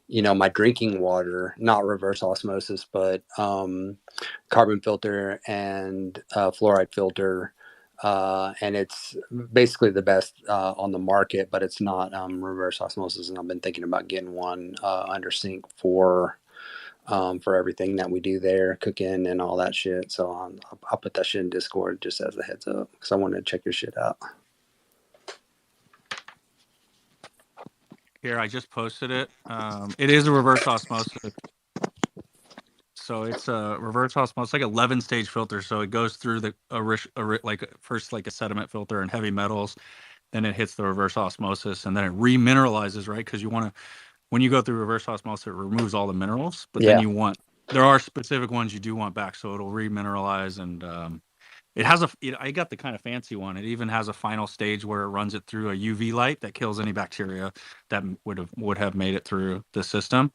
my drinking water, not reverse osmosis, but carbon filter and fluoride filter. And it's basically the best on the market, but it's not reverse osmosis. And I've been thinking about getting one under sink for everything that we do there, cooking and all that shit. So I'll put that shit in Discord just as a heads up, because I wanted to check your shit out. Here, I just posted it. It is a reverse osmosis. So it's a reverse osmosis, like 11-stage filter. So it goes through first like a sediment filter and heavy metals, then it hits the reverse osmosis, and then it remineralizes, right? Because when you go through reverse osmosis, it removes all the minerals, but then Yeah. there are specific ones you do want back, so it'll remineralize, and I got the kind of fancy one. It even has a final stage where it runs it through a UV light that kills any bacteria that would have made it through the system,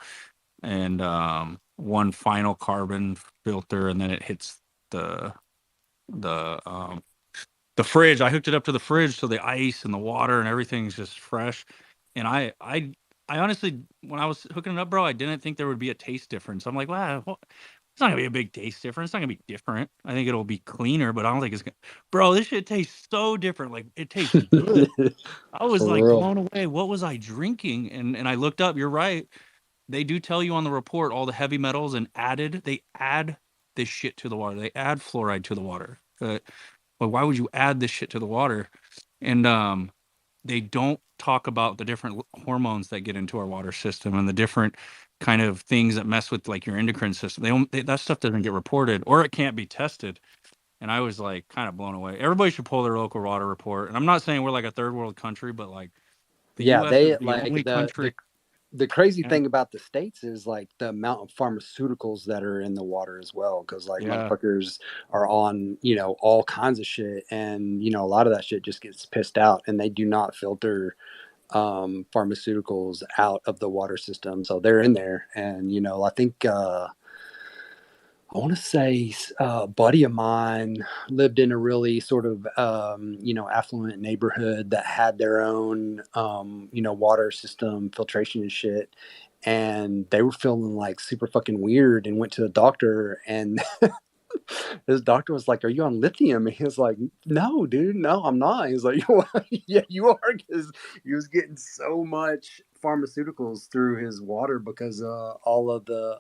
and one final carbon filter, and then it hits the fridge. I hooked it up to the fridge, so the ice and the water and everything's just fresh. And I honestly, when I was hooking it up, bro, I didn't think there would be a taste difference. I'm like, wow, it's not gonna be a big taste difference. It's not gonna be different. I think it'll be cleaner, but I don't think it's gonna. Bro, this shit tastes so different. Like, it tastes good. I was For like real. blown away. What was I drinking? And I looked up. You're right. They do tell you on the report all the heavy metals, and they add this shit to the water. They add fluoride to the water. Well, why would you add this shit to the water? And they don't talk about the different hormones that get into our water system and the different kind of things that mess with like your endocrine system. That stuff doesn't get reported, or it can't be tested. And I was like kind of blown away. Everybody should pull their local water report. And I'm not saying we're like a third world country, but like the Yeah, U.S. is they the like only country. the crazy Yeah. thing about the States is like the amount of pharmaceuticals that are in the water as well, because like Yeah. motherfuckers are on all kinds of shit, and a lot of that shit just gets pissed out, and they do not filter pharmaceuticals out of the water system, so they're in there. And I think I want to say a buddy of mine lived in a really sort of, affluent neighborhood that had their own, water system filtration and shit. And they were feeling like super fucking weird and went to the doctor, and his doctor was like, "Are you on lithium?" And he was like, "No, dude, no, I'm not." He's like, "Yeah, you are," because he was getting so much pharmaceuticals through his water because all of the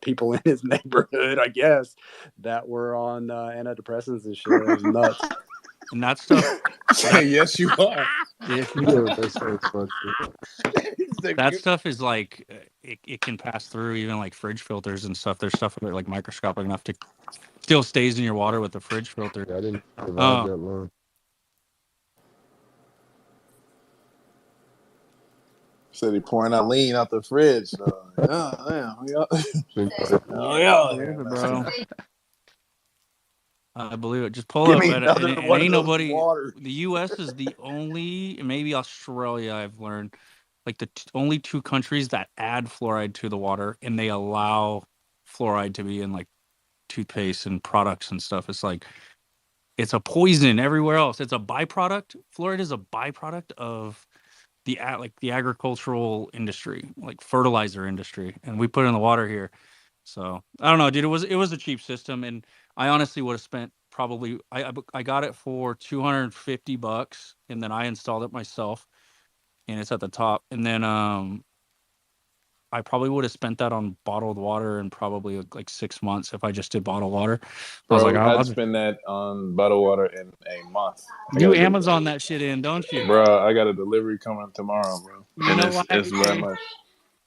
people in his neighborhood, I guess, that were on antidepressants and shit. It was nuts. And that stuff. Yes, you are. If Yeah, that's so fucked up. that stuff is like it can pass through even like fridge filters and stuff. There's stuff that are like microscopic enough to still stays in your water with the fridge filter. I didn't survive that long. Said he pouring out lean out the fridge. Yeah. Oh yeah, Believe it, bro. I believe it. Just pull give up, me and another it one of ain't those nobody. water. The U.S. is the only, maybe Australia. I've learned, like the only two countries that add fluoride to the water, and they allow fluoride to be in like toothpaste and products and stuff. It's like it's a poison everywhere else. It's a byproduct. Fluoride is a byproduct of the agricultural industry, like fertilizer industry, and we put it in the water here. So I don't know, dude. It was a cheap system, and I honestly would have spent probably I got it for $250, and then I installed it myself, and it's at the top. And then I probably would have spent that on bottled water in probably like 6 months if I just did bottled water. I was like, Bro, I'll I'd just spend that on bottled water in a month. you Amazon that shit in, don't you? Bro, I got a delivery coming tomorrow, bro. You And know it's why? that much.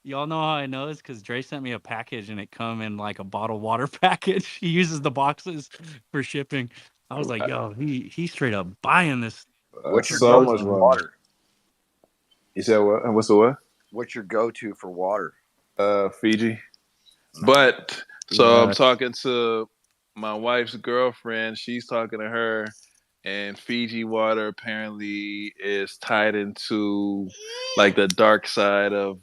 Y'all know how I know this? Because Dre sent me a package and it come in like a bottled water package. He uses the boxes for shipping. I was like, yo, he straight up buying this. What's your So go-to much for money. water? You said what? What's the what? What's your go-to for water? Fiji. But so Yeah. I'm talking to my wife's girlfriend. She's talking to her, and Fiji water apparently is tied into like the dark side of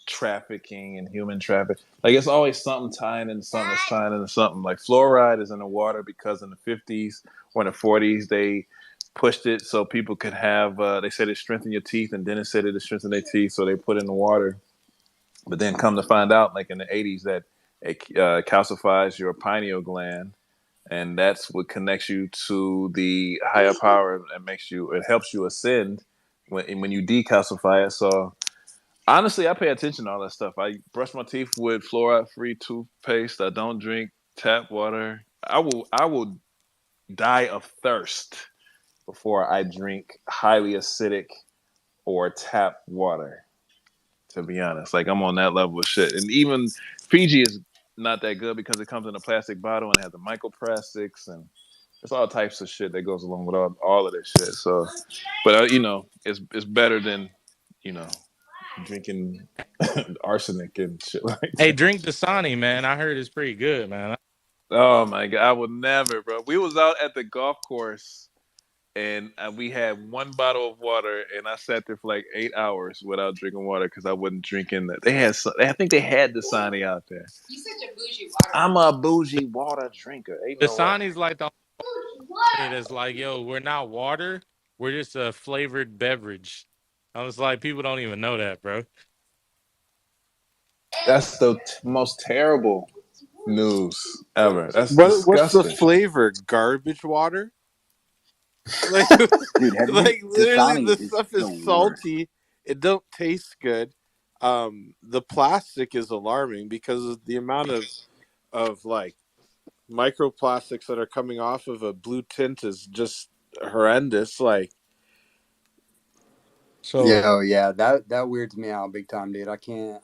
trafficking and human traffic. Like it's always something tying into something that's tying into something. Like fluoride is in the water because in the 50s or in the 40s they pushed it so people could have. They said it strengthened your teeth, and dentists said it strengthened their teeth, so they put it in the water. But then come to find out, like in the 80s, that it calcifies your pineal gland, and that's what connects you to the higher power and it helps you ascend when you decalcify it. So honestly, I pay attention to all that stuff. I brush my teeth with fluoride-free toothpaste. I don't drink tap water. I will die of thirst before I drink highly acidic or tap water. To be honest, like I'm on that level of shit. And even Fiji is not that good because it comes in a plastic bottle and it has the microplastics and there's all types of shit that goes along with all of this shit. So, but it's better than drinking arsenic and shit like that. Hey, drink Dasani, man. I heard it's pretty good, man. Oh my god, I would never, bro. We was out at the golf course and we had one bottle of water, and I sat there for like 8 hours without drinking water because I wasn't drinking that. I think they had Dasani out there. You such a bougie water. I'm a bougie water drinker. Ain't no way. Dasani's like the that's like, yo, we're not water. We're just a flavored beverage. I was like, people don't even know that, bro. That's the most terrible news ever. That's What's disgusting. the flavor? Garbage water? Like, Dude, like literally, Dasani the stuff is salty. It don't taste good. The plastic is alarming because of the amount of like microplastics that are coming off of a blue tint is just horrendous. Like, so yeah, that weirds me out big time, dude. I can't.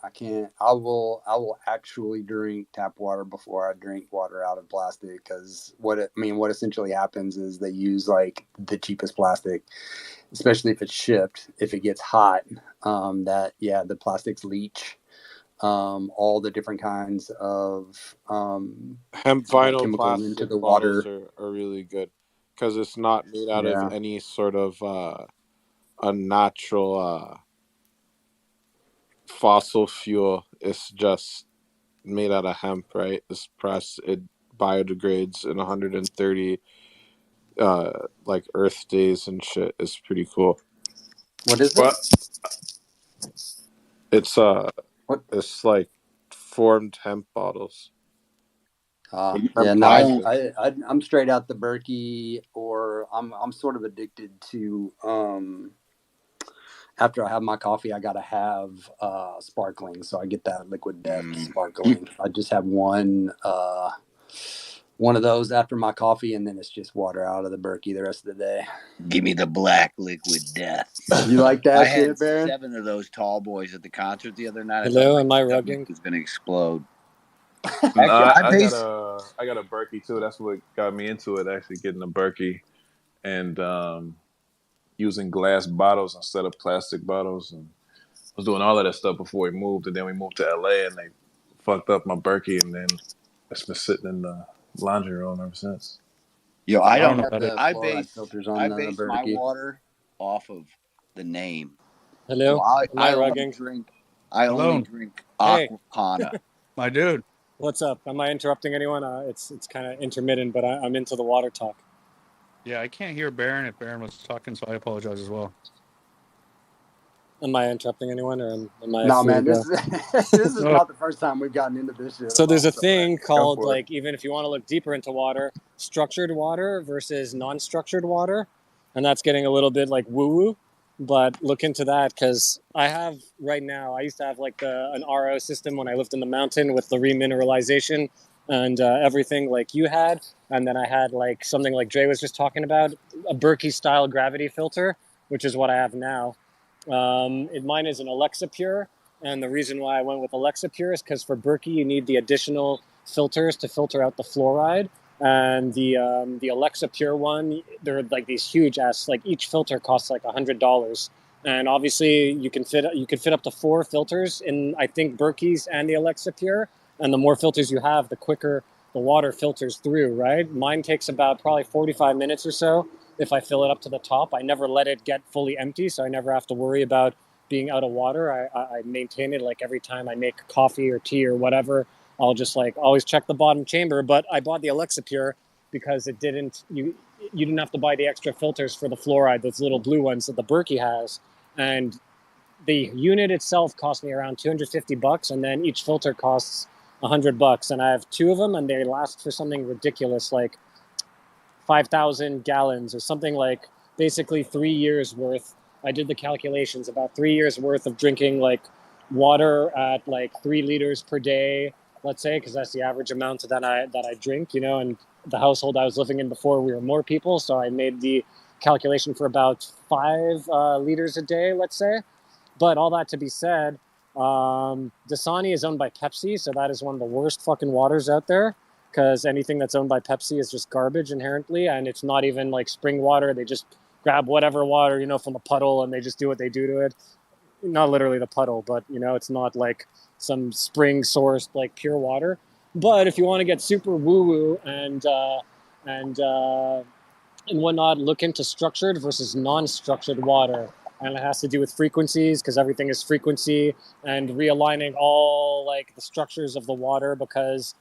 I will actually drink tap water before I drink water out of plastic, because what essentially happens is they use like the cheapest plastic, especially if it's shipped. If it gets hot, the plastics leach all the different kinds of hemp vinyl chemicals plastic into the water. are really good because it's not made out of any sort of unnatural fossil fuel. It's just made out of hemp, right? This press, it biodegrades in 130 like Earth days and shit. It's pretty cool. What is it? It's it's like formed hemp bottles. Yeah, no, I'm straight out the Berkey, or I'm sort of addicted to after I have my coffee, I gotta have sparkling, so I get that Liquid Death sparkling. I just have one of those after my coffee, and then it's just water out of the Berkey the rest of the day. Give me the black Liquid Death. You like that? I had 7 of those tall boys at the concert the other night. Hello, am I rugging? It's gonna explode. Actually, I got a Berkey too. That's what got me into it. Actually, getting a Berkey and using glass bottles instead of plastic bottles, and I was doing all of that stuff before we moved. And then we moved to LA, and they fucked up my Berkey, and then it's been sitting in the laundry room ever since. Yo, I base my water off of the name. Hello, so I only drink Aquapana. My dude. What's up? Am I interrupting anyone? It's kind of intermittent, but I'm into the water talk. Yeah, I can't hear Baron if Baron was talking, so I apologize as well. Am I interrupting anyone, or am I? No, man, this is not the first time we've gotten into this shit. So there's a thing called, like, even if you want to look deeper into water, structured water versus non-structured water, and that's getting a little bit like woo-woo. But look into that, because I have right now. I used to have like an RO system when I lived in the mountain with the remineralization and everything like you had, and then I had like something like Dre was just talking about, a Berkey style gravity filter, which is what I have now. Mine is an Alexa Pure, and the reason why I went with Alexa Pure is because for Berkey you need the additional filters to filter out the fluoride, and the Alexa Pure one, they're like these huge ass, like each filter costs like $100, and obviously you can fit up to 4 filters in, I think, Berkey's and the Alexa Pure, and the more filters you have, the quicker the water filters through, right? Mine takes about probably 45 minutes or so if I fill it up to the top. I never let it get fully empty, so I never have to worry about being out of water. I maintain it like every time I make coffee or tea or whatever. I'll just like always check the bottom chamber. But I bought the Alexa Pure because it didn't you didn't have to buy the extra filters for the fluoride, those little blue ones that the Berkey has, and the unit itself cost me around $250, and then each filter costs $100. And I have 2 of them, and they last for something ridiculous like 5,000 gallons or something, like basically 3 years worth. I did the calculations, about 3 years worth of drinking like water at like 3 liters per day, let's say, because that's the average amount that I drink, and the household I was living in before, we were more people, so I made the calculation for about 5 liters a day, let's say. But all that to be said, Dasani is owned by Pepsi, so that is one of the worst fucking waters out there, because anything that's owned by Pepsi is just garbage inherently, and it's not even like spring water. They just grab whatever water, from a puddle, and they just do what they do to it. Not literally the puddle, but, it's not like some spring-sourced, like, pure water. But if you want to get super woo-woo and whatnot, look into structured versus non-structured water. And it has to do with frequencies, because everything is frequency, and realigning all like the structures of the water, because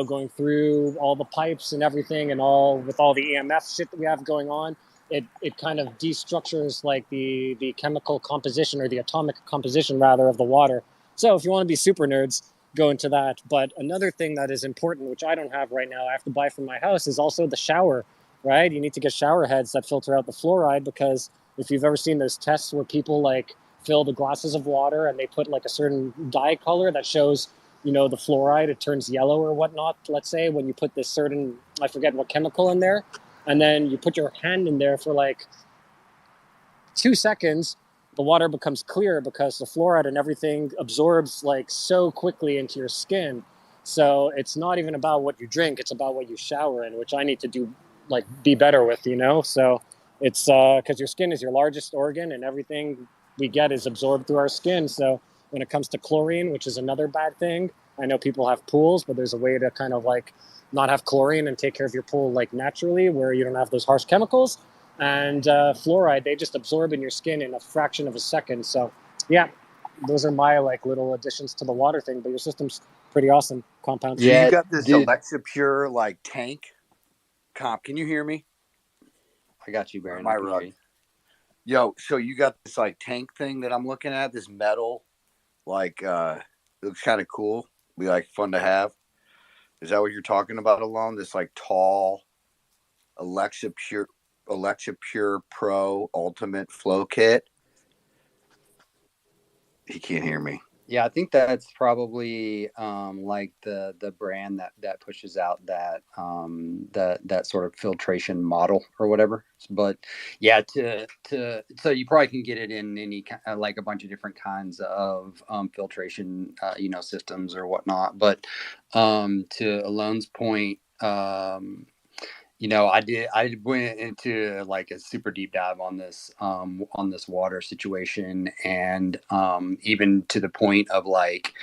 going through all the pipes and everything, and all with all the EMF shit that we have going on, it kind of destructures like the chemical composition, or the atomic composition rather, of the water. So if you want to be super nerds, go into that. But another thing that is important, which I don't have right now, I have to buy from my house, is also the shower. Right? You need to get shower heads that filter out the fluoride, because if you've ever seen those tests where people like fill the glasses of water and they put like a certain dye color that shows, the fluoride, it turns yellow or whatnot, let's say, when you put this certain, I forget what chemical in there, and then you put your hand in there for like 2 seconds, the water becomes clear because the fluoride and everything absorbs like so quickly into your skin. So it's not even about what you drink, it's about what you shower in, which I need to do, like, be better with, so it's because your skin is your largest organ, and everything we get is absorbed through our skin. So when it comes to chlorine, which is another bad thing, I know people have pools, but there's a way to kind of like not have chlorine and take care of your pool like naturally, where you don't have those harsh chemicals. And fluoride, they just absorb in your skin in a fraction of a second. So yeah, those are my like little additions to the water thing, but your system's pretty awesome. Compound. So you Yeah, got this dude. Alexa Pure like tank. Comp, can you hear me? I got you, Baron. My rug. Yo, so you got this like tank thing that I'm looking at, this metal, like it looks kind of cool. Be like fun to have. Is that what you're talking about, Alone? This like tall Alexa Pure Pro Ultimate Flow Kit. He can't hear me. Yeah, I think that's probably like the brand that pushes out that that sort of filtration model or whatever. But yeah, so you probably can get it in any like a bunch of different kinds of filtration systems or whatnot. But to Alone's point, I went into like a super deep dive on this water situation, and even to the point of like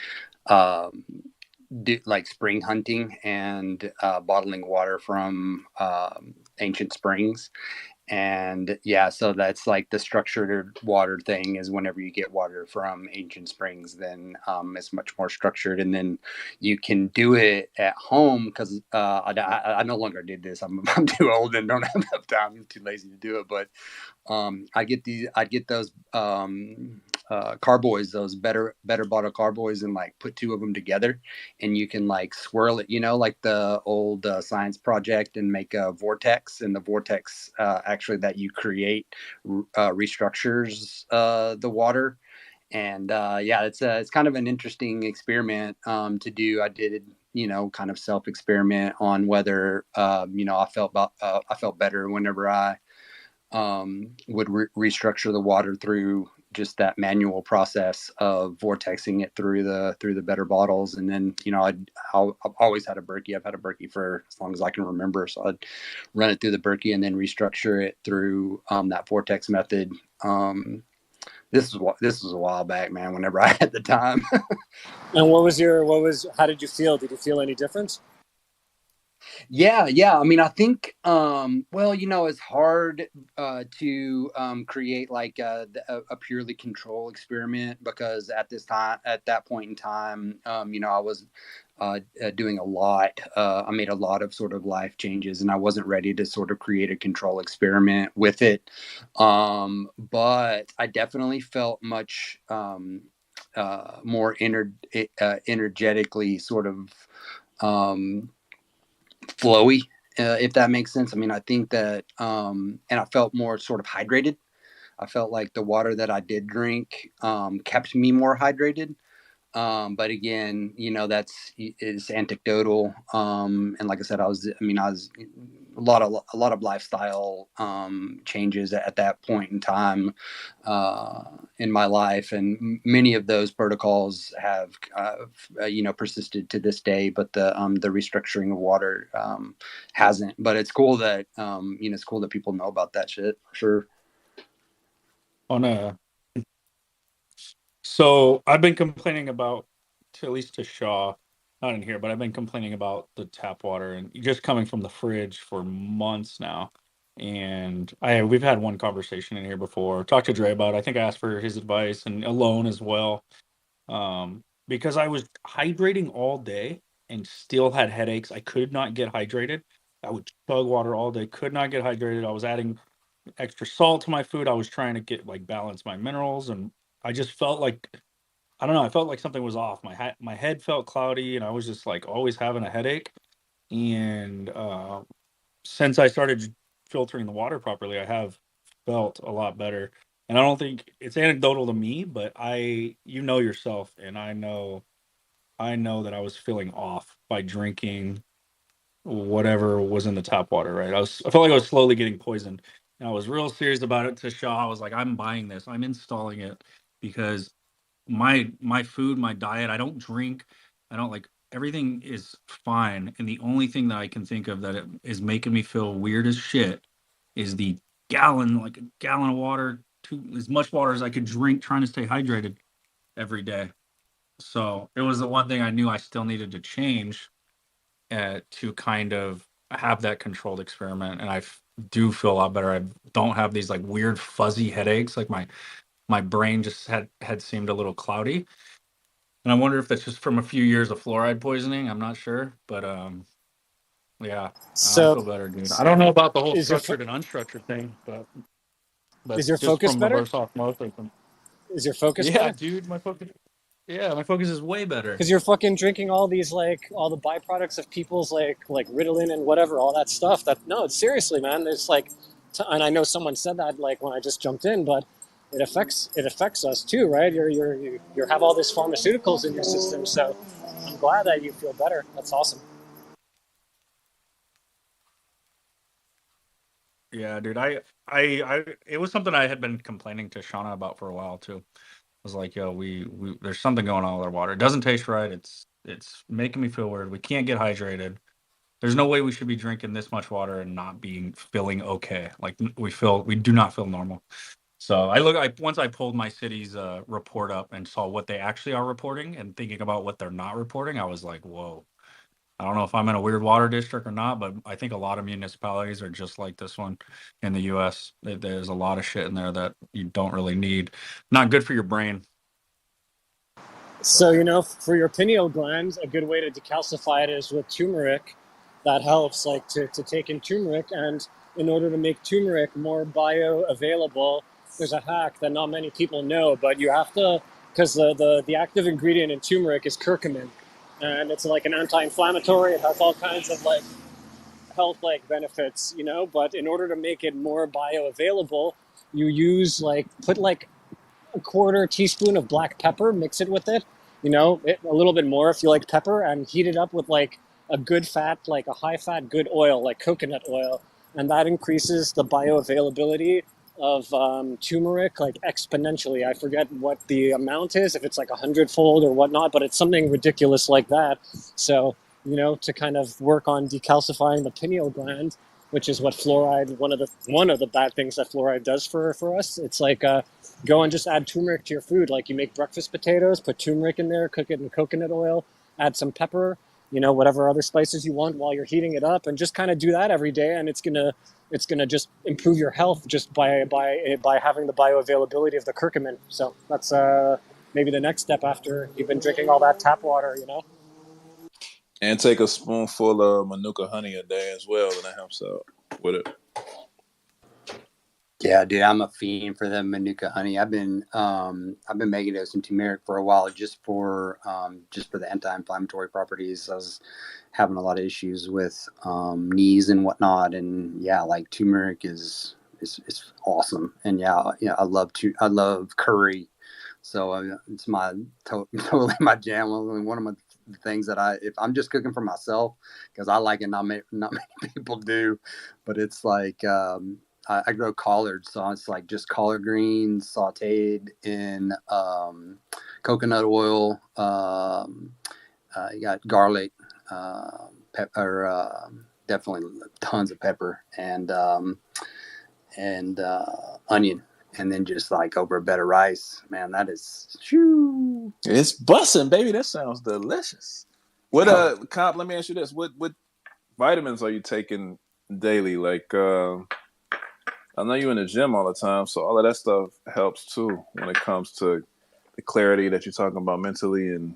like spring hunting and bottling water from ancient springs. And yeah, so that's like the structured water thing, is whenever you get water from ancient springs, then it's much more structured, and then you can do it at home, because I no longer did this. I'm too old and don't have enough time. I'm too lazy to do it. But I get those carboys, those better bottle carboys, and like put 2 of them together, and you can like swirl it, like the old science project, and make a vortex, and the vortex actually that you create restructures the water. And yeah, it's kind of an interesting experiment to do. I did kind of self experiment on whether I felt better whenever I would restructure the water through just that manual process of vortexing it through the better bottles. And then I've always had a Berkey. I've had a Berkey for as long as I can remember, so I'd run it through the Berkey and then restructure it through that vortex method. This was a while back, man, whenever I had the time. And how did you feel? Did you feel any difference? Yeah. I mean, I think, well, it's hard to create like a purely control experiment, because at that point in time, I was doing a lot. I made a lot of sort of life changes, and I wasn't ready to sort of create a control experiment with it. But I definitely felt much more energetically sort of flowy, if that makes sense. I mean, I think that, and I felt more sort of hydrated. I felt like the water that I did drink kept me more hydrated. But again, that's is anecdotal. And like I said, I was a lot of lifestyle changes at that point in time in my life, and many of those protocols have persisted to this day. But the restructuring of water hasn't. But it's cool that it's cool that people know about that shit for sure. So I've been complaining about, at least to Shaw, not in here, but I've been complaining about the tap water and just coming from the fridge for months now. And we've had one conversation in here before. Talked to Dre about it. I think I asked for his advice, and Alone as well. Because I was hydrating all day and still had headaches. I could not get hydrated. I would chug water all day, could not get hydrated. I was adding extra salt to my food. I was trying to get like balance my minerals, and I just felt like, I don't know, I felt like something was off. My head felt cloudy, and I was just like always having a headache. And since I started filtering the water properly, I have felt a lot better. And I don't think it's anecdotal to me, but you know yourself, and I know that I was feeling off by drinking whatever was in the tap water, right? I felt like I was slowly getting poisoned. And I was real serious about it to Shaw. I was like, I'm buying this. I'm installing it because my food, my diet, I don't drink. I don't like, everything is fine. And the only thing that I can think of that it is making me feel weird as shit is the like a gallon of water, as much water as I could drink, trying to stay hydrated every day. So it was the one thing I knew I still needed to change to kind of have that controlled experiment. And do feel a lot better. I don't have these like weird fuzzy headaches. Like my brain just had seemed a little cloudy. And I wonder if that's just from a few years of fluoride poisoning. I'm not sure, but yeah, I So feel better, dude. I don't know about the whole is your structured and unstructured thing, but is your just focus from better? reverse osmosis. Is your focus Yeah, better? dude, my focus is way better. Because you're fucking drinking all these like all the byproducts of people's like Ritalin and whatever, all that stuff. That no, seriously, man. There's like, and I know someone said that like when I just jumped in, but it affects us too, right? You have all these pharmaceuticals in your system, so I'm glad that you feel better. That's awesome. Yeah, dude. It was something I had been complaining to Shauna about for a while too. I was like, yo, we there's something going on with our water. It doesn't taste right. It's making me feel weird. We can't get hydrated. There's no way we should be drinking this much water and not feeling okay. Like we do not feel normal. So once I pulled my city's report up and saw what they actually are reporting and thinking about what they're not reporting, I was like, whoa. I don't know if I'm in a weird water district or not, but I think a lot of municipalities are just like this one in the US. There's a lot of shit in there that you don't really need. Not good for your brain. So for your pineal gland, a good way to decalcify it is with turmeric. That helps, like to take in turmeric, and in order to make turmeric more bioavailable, there's a hack that not many people know, but you have to, because the active ingredient in turmeric is curcumin, and it's like an anti-inflammatory. It has all kinds of like health like benefits. But in order to make it more bioavailable, you use put a quarter teaspoon of black pepper, mix it with it, a little bit more if you like pepper, and heat it up with like a good fat, like a high fat, good oil, like coconut oil. And that increases the bioavailability of turmeric like exponentially. I forget what the amount is, if it's like 100-fold or whatnot, but it's something ridiculous like that. So, to kind of work on decalcifying the pineal gland, which is what fluoride, one of the bad things that fluoride does for us. It's like go and just add turmeric to your food. Like you make breakfast potatoes, put turmeric in there, cook it in coconut oil, add some pepper, whatever other spices you want while you're heating it up, and just kind of do that every day, and it's gonna just improve your health just by having the bioavailability of the curcumin. So that's maybe the next step after you've been drinking all that tap water, And take a spoonful of Manuka honey a day as well, and that helps out with it. Yeah, dude, I'm a fiend for the Manuka honey. I've been making it some turmeric for a while just for the anti-inflammatory properties. I was having a lot of issues with knees and whatnot, and yeah, like turmeric is awesome. And yeah, I love curry, so it's totally my jam. One of my things that if I'm just cooking for myself, because I like it, not many people do, but it's like. I grow collards, so it's like just collard greens sauteed in coconut oil. You got garlic, pepper, definitely tons of pepper, and onion, and then just like over a bed of rice. Man, that is shoo. It's busting, baby. That sounds delicious. What Comp? Let me ask you this: What vitamins are you taking daily? Like, I know you're in the gym all the time, so all of that stuff helps too when it comes to the clarity that you're talking about mentally and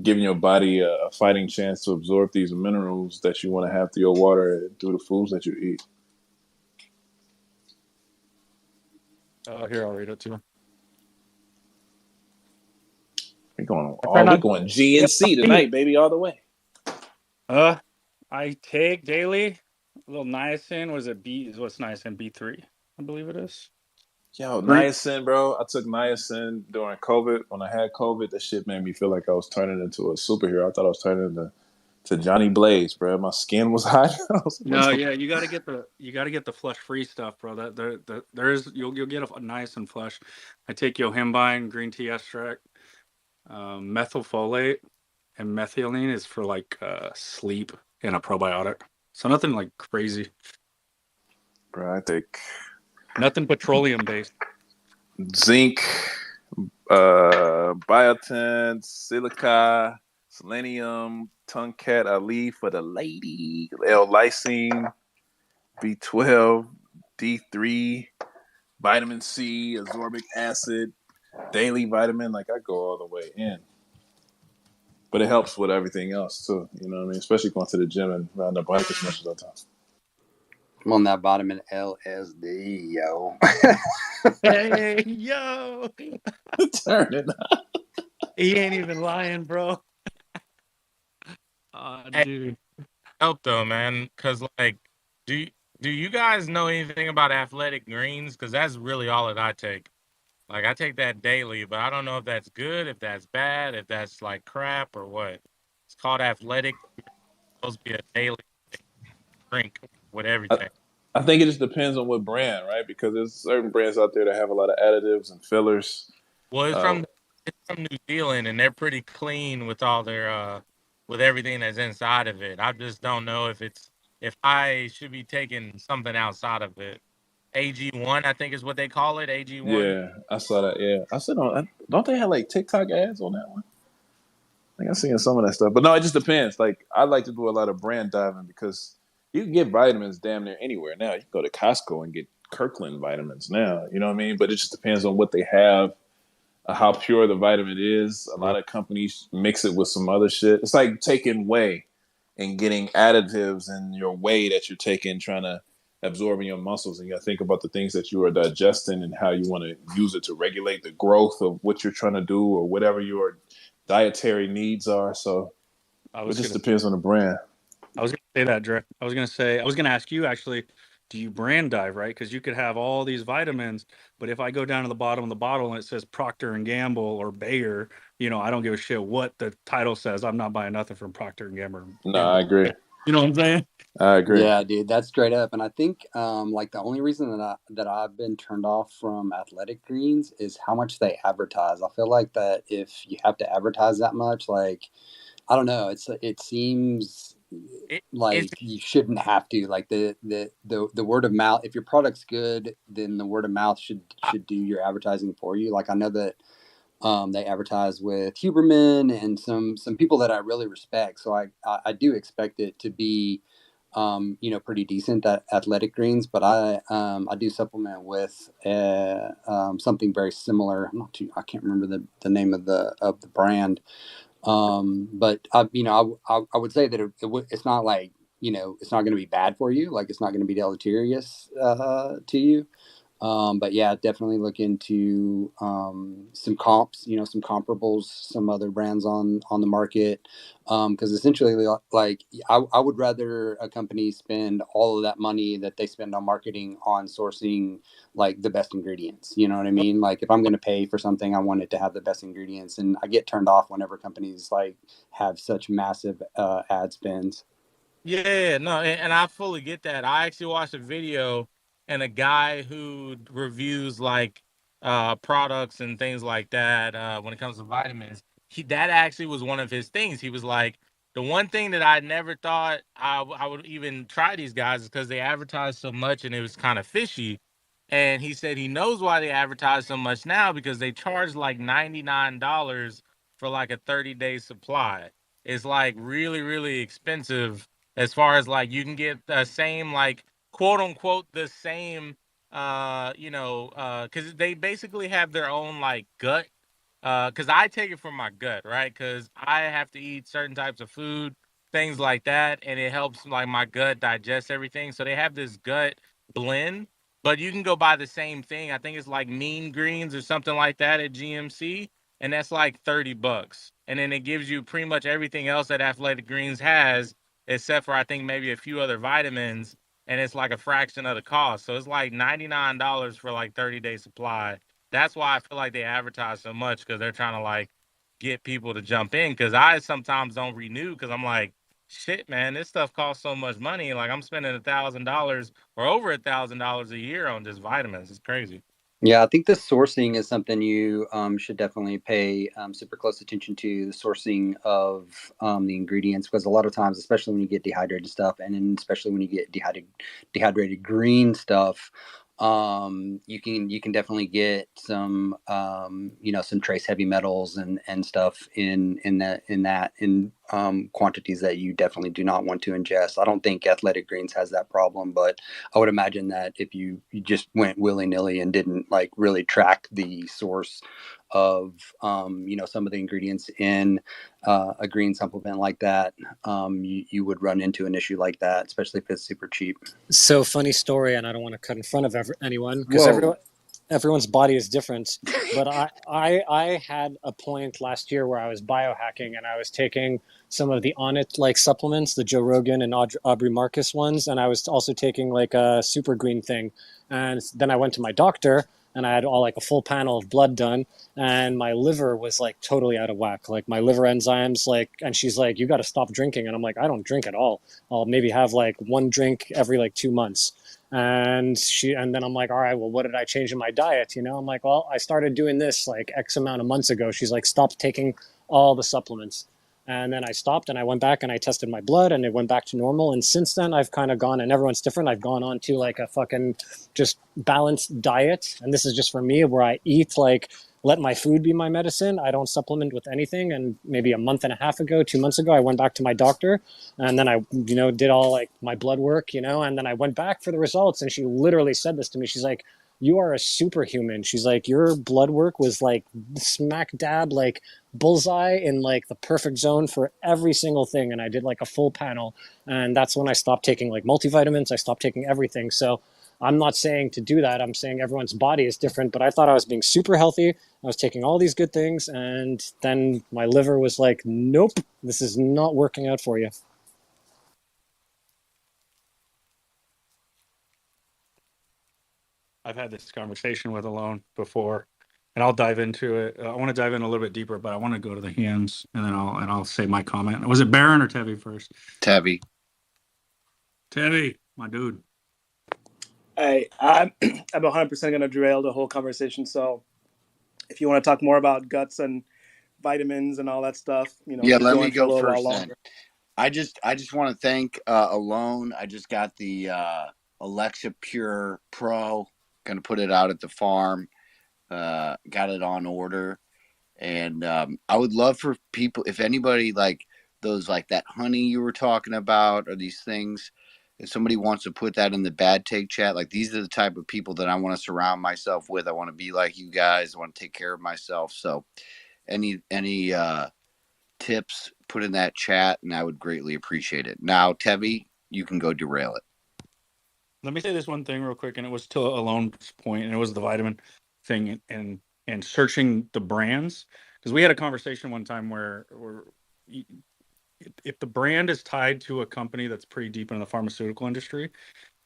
giving your body a fighting chance to absorb these minerals that you want to have through your water and through the foods that you eat. Here, I'll read it too. We're going G and C tonight, baby, all the way. I take daily a little niacin. Was it what's niacin? B3, I believe it is. Yo, niacin, bro. I took niacin during COVID. When I had COVID, that shit made me feel like I was turning into a superhero. I thought I was turning into Johnny Blaze, bro. My skin was hot. No, yeah, you got to get the flush free stuff, bro. There is you'll get a niacin flush. I take yohimbine, green tea extract, methylfolate, and methionine is for like sleep and a probiotic. So nothing like crazy. Bro, I take nothing petroleum based. Zinc, biotin, silica, selenium, tungcat Ali for the lady, L-lysine, B12, D3, vitamin C, ascorbic acid, daily vitamin. Like, I go all the way in. But it helps with everything else too. You know what I mean? Especially going to the gym and riding the bike as much as I time. I'm on that vitamin LSD, yo. Hey, yo. Turn it up. He ain't even lying, bro. Dude. Help though, man. Because like, do you guys know anything about athletic greens? Because that's really all that I take. Like, I take that daily, but I don't know if that's good, if that's bad, if that's like crap or what. It's called athletic. It's supposed to be a daily drink with everything. I think it just depends on what brand, right? Because there's certain brands out there that have a lot of additives and fillers. Well, it's from New Zealand, and they're pretty clean with all their with everything that's inside of it. I just don't know if I should be taking something outside of it. AG1, I think is what they call it. AG1. Yeah, I saw that. Yeah, I said, don't they have like TikTok ads on that one? I think I've seen some of that stuff, but no, it just depends. Like, I like to do a lot of brand diving because you can get vitamins damn near anywhere now. You can go to Costco and get Kirkland vitamins now. You know what I mean? But it just depends on what they have, how pure the vitamin is. A lot of companies mix it with some other shit. It's like taking whey and getting additives in your whey that you're taking, trying to absorb in your muscles. And you got to think about the things that you are digesting and how you want to use it to regulate the growth of what you're trying to do or whatever your dietary needs are. So it just depends on the brand. I was going to say that, Dre. I was going to ask you actually, do you brand dive, right? Because you could have all these vitamins, but if I go down to the bottom of the bottle and it says Procter and Gamble or Bayer, I don't give a shit what the title says. I'm not buying nothing from Procter and Gamble. No, I agree. You know what I'm saying? I agree. Yeah, dude, that's straight up. And I think like the only reason that I've been turned off from athletic greens is how much they advertise. I feel like that if you have to advertise that much, like, I don't know, it seems like you shouldn't have to. Like the word of mouth, if your product's good, then the word of mouth should do your advertising for you. Like, I know that They advertise with Huberman and some people that I really respect. So I do expect it to be, pretty decent at Athletic Greens. But I do supplement with something very similar. I can't remember the name of the brand. But I would say that it's not like, it's not going to be bad for you. Like, it's not going to be deleterious to you. But yeah, definitely look into some comps, some comparables, some other brands on the market. Because essentially, like, I would rather a company spend all of that money that they spend on marketing on sourcing like the best ingredients. You know what I mean? Like, if I'm going to pay for something, I want it to have the best ingredients. And I get turned off whenever companies like have such massive ad spends. Yeah, no, and I fully get that. I actually watched a video and a guy who reviews like products and things like that when it comes to vitamins. That actually was one of his things. He was like, the one thing that I never thought I would even try these guys is because they advertise so much and it was kind of fishy. And he said he knows why they advertise so much now because they charge like $99 for like a 30-day supply. It's like really, really expensive as far as like you can get the same, like, quote unquote the same because they basically have their own like gut, because I take it from my gut, right? Because I have to eat certain types of food, things like that, and it helps like my gut digest everything. So they have this gut blend, but you can go buy the same thing. I think it's like Mean Greens or something like that at GMC, and that's like $30. And then it gives you pretty much everything else that Athletic Greens has, except for I think maybe a few other vitamins, and it's like a fraction of the cost. So it's like $99 for like 30-day supply. That's why I feel like they advertise so much, because they're trying to like get people to jump in. Because I sometimes don't renew because I'm like, shit, man, this stuff costs so much money. Like, I'm spending $1,000 or over $1,000 a year on just vitamins. It's crazy. Yeah, I think the sourcing is something you should definitely pay super close attention to, the sourcing of the ingredients, because a lot of times, especially when you get dehydrated stuff, and then especially when you get dehydrated green stuff, you can definitely get some some trace heavy metals and stuff in quantities that you definitely do not want to ingest. I don't think Athletic Greens has that problem, but I would imagine that if you just went willy nilly and didn't like really track the source of some of the ingredients in a green supplement like that, you would run into an issue like that, especially if it's super cheap. So funny story, and I don't want to cut in front of anyone because everyone's body is different. But I had a point last year where I was biohacking and I was taking some of the On It like supplements, the Joe Rogan and Aubrey Marcus ones, and I was also taking like a super green thing. And then I went to my doctor and I had all like a full panel of blood done, and my liver was like totally out of whack. Like my liver enzymes, like, and she's like, you got to stop drinking. And I'm like, I don't drink at all. I'll maybe have like one drink every like 2 months. And then I'm like, all right, well, what did I change in my diet? I'm like, well, I started doing this like X amount of months ago. She's like, stop taking all the supplements. And then I stopped and I went back and I tested my blood and it went back to normal. And since then I've kind of gone, and everyone's different, I've gone on to like a fucking just balanced diet. And this is just for me, where I eat like, let my food be my medicine. I don't supplement with anything. And maybe a month and a half ago, 2 months ago, I went back to my doctor and then I, did all like my blood work, and then I went back for the results. And she literally said this to me. She's like, you are a superhuman. She's like, your blood work was like smack dab, like bullseye in like the perfect zone for every single thing. And I did like a full panel. And that's when I stopped taking like multivitamins. I stopped taking everything. So I'm not saying to do that. I'm saying everyone's body is different, but I thought I was being super healthy. I was taking all these good things. And then my liver was like, nope, this is not working out for you. I've had this conversation with Alone before, and I'll dive into it. I want to dive in a little bit deeper, but I want to go to the hands, and then I'll say my comment. Was it Baron or Tevi first? Tevi, my dude. Hey, I'm 100% going to derail the whole conversation. So if you want to talk more about guts and vitamins and all that stuff, yeah, let me go for a little while first then. longer. I just want to thank Alone. I just got the Alexa Pure Pro. Going to put it out at the farm. Got it on order, And I would love for people, if anybody like those, like that honey you were talking about, or these things, if somebody wants to put that in the bad take chat, like these are the type of people that I want to surround myself with. I want to be like you guys. I want to take care of myself. So any tips, put in that chat, and I would greatly appreciate it. Now, Tevi, you can go derail it. Let me say this one thing real quick, and it was to Alone's point, and it was the vitamin thing, and searching the brands, because we had a conversation one time where if the brand is tied to a company that's pretty deep in the pharmaceutical industry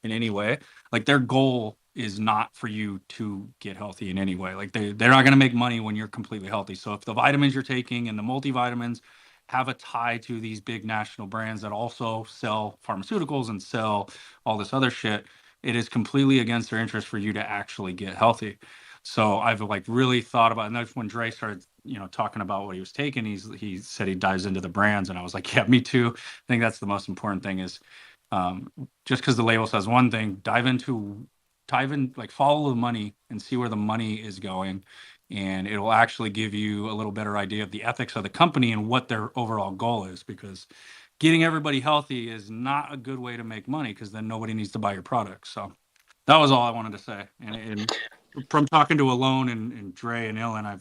in any way, like their goal is not for you to get healthy in any way. Like they're not going to make money when you're completely healthy. So if the vitamins you're taking and the multivitamins have a tie to these big national brands that also sell pharmaceuticals and sell all this other shit, it is completely against their interest for you to actually get healthy. So I've like really thought about, and that's when Dre started, talking about what he was taking. He said he dives into the brands, and I was like, yeah, me too. I think that's the most important thing is, just because the label says one thing, dive in, like follow the money and see where the money is going, and it'll actually give you a little better idea of the ethics of the company and what their overall goal is. Because getting everybody healthy is not a good way to make money, because then nobody needs to buy your product. So that was all I wanted to say. And from talking to Alone and Dre and Ilan,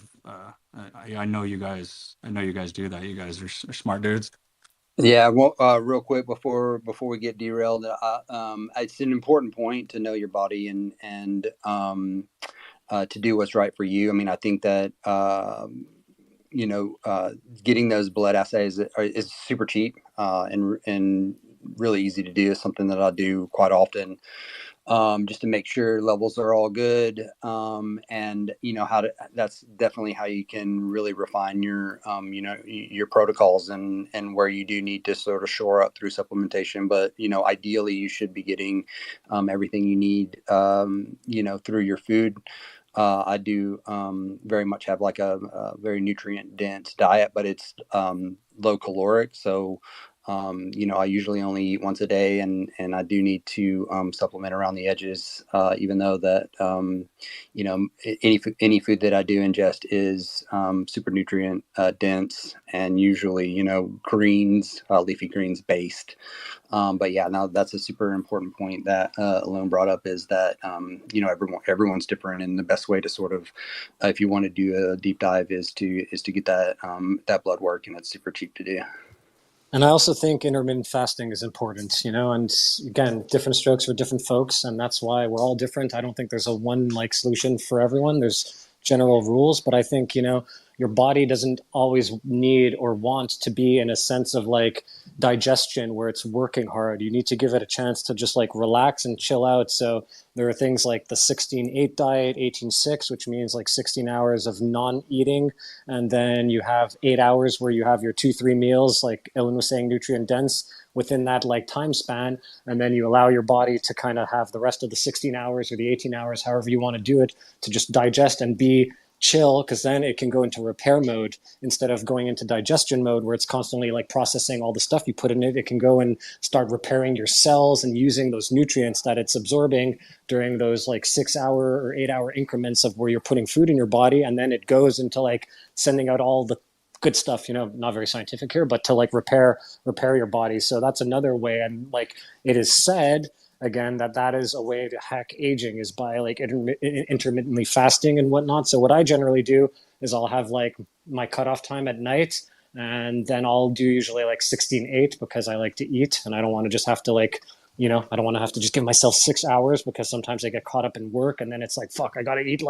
I know you guys. I know you guys do that. You guys are smart dudes. Yeah, well, real quick before we get derailed, it's an important point to know your body and to do what's right for you. I mean, I think that getting those blood assays is super cheap and really easy to do. It's something that I do quite often. Just to make sure levels are all good. And that's definitely how you can really refine your, your protocols and where you do need to sort of shore up through supplementation. But, ideally you should be getting everything you need, through your food. I do very much have like a very nutrient dense diet, but it's low caloric. So, I usually only eat once a day, and I do need to supplement around the edges, even though that, any food that I do ingest is super nutrient dense and usually, greens, leafy greens based. But yeah, now that's a super important point that Alone brought up, is that, everyone's different, and the best way to sort of, if you want to do a deep dive, is to get that blood work, and it's super cheap to do. And I also think intermittent fasting is important, and again, different strokes for different folks. And that's why we're all different. I don't think there's a one solution for everyone. There's general rules, but I think, your body doesn't always need or want to be in a sense of digestion where it's working hard. You need to give it a chance to just relax and chill out. So there are things like the 16-8 diet, 18-6, which means 16 hours of non-eating. And then you have 8 hours where you have your 2-3 meals, like Ellen was saying, nutrient dense within that time span. And then you allow your body to kind of have the rest of the 16 hours or the 18 hours, however you want to do it, to just digest and be chill, because then it can go into repair mode instead of going into digestion mode where it's constantly processing all the stuff you put in it. It can go and start repairing your cells and using those nutrients that it's absorbing during those 6 hour or 8 hour increments of where you're putting food in your body. And then it goes into sending out all the good stuff, not very scientific here, but to repair your body. So that's another way. And it is said, again, that is a way to hack aging, is by intermittently fasting and whatnot. So what I generally do is I'll have my cutoff time at night, and then I'll do usually 16-8, because I like to eat, and I don't want to just have to I don't want to have to just give myself 6 hours, because sometimes I get caught up in work, and then it's fuck, I got to eat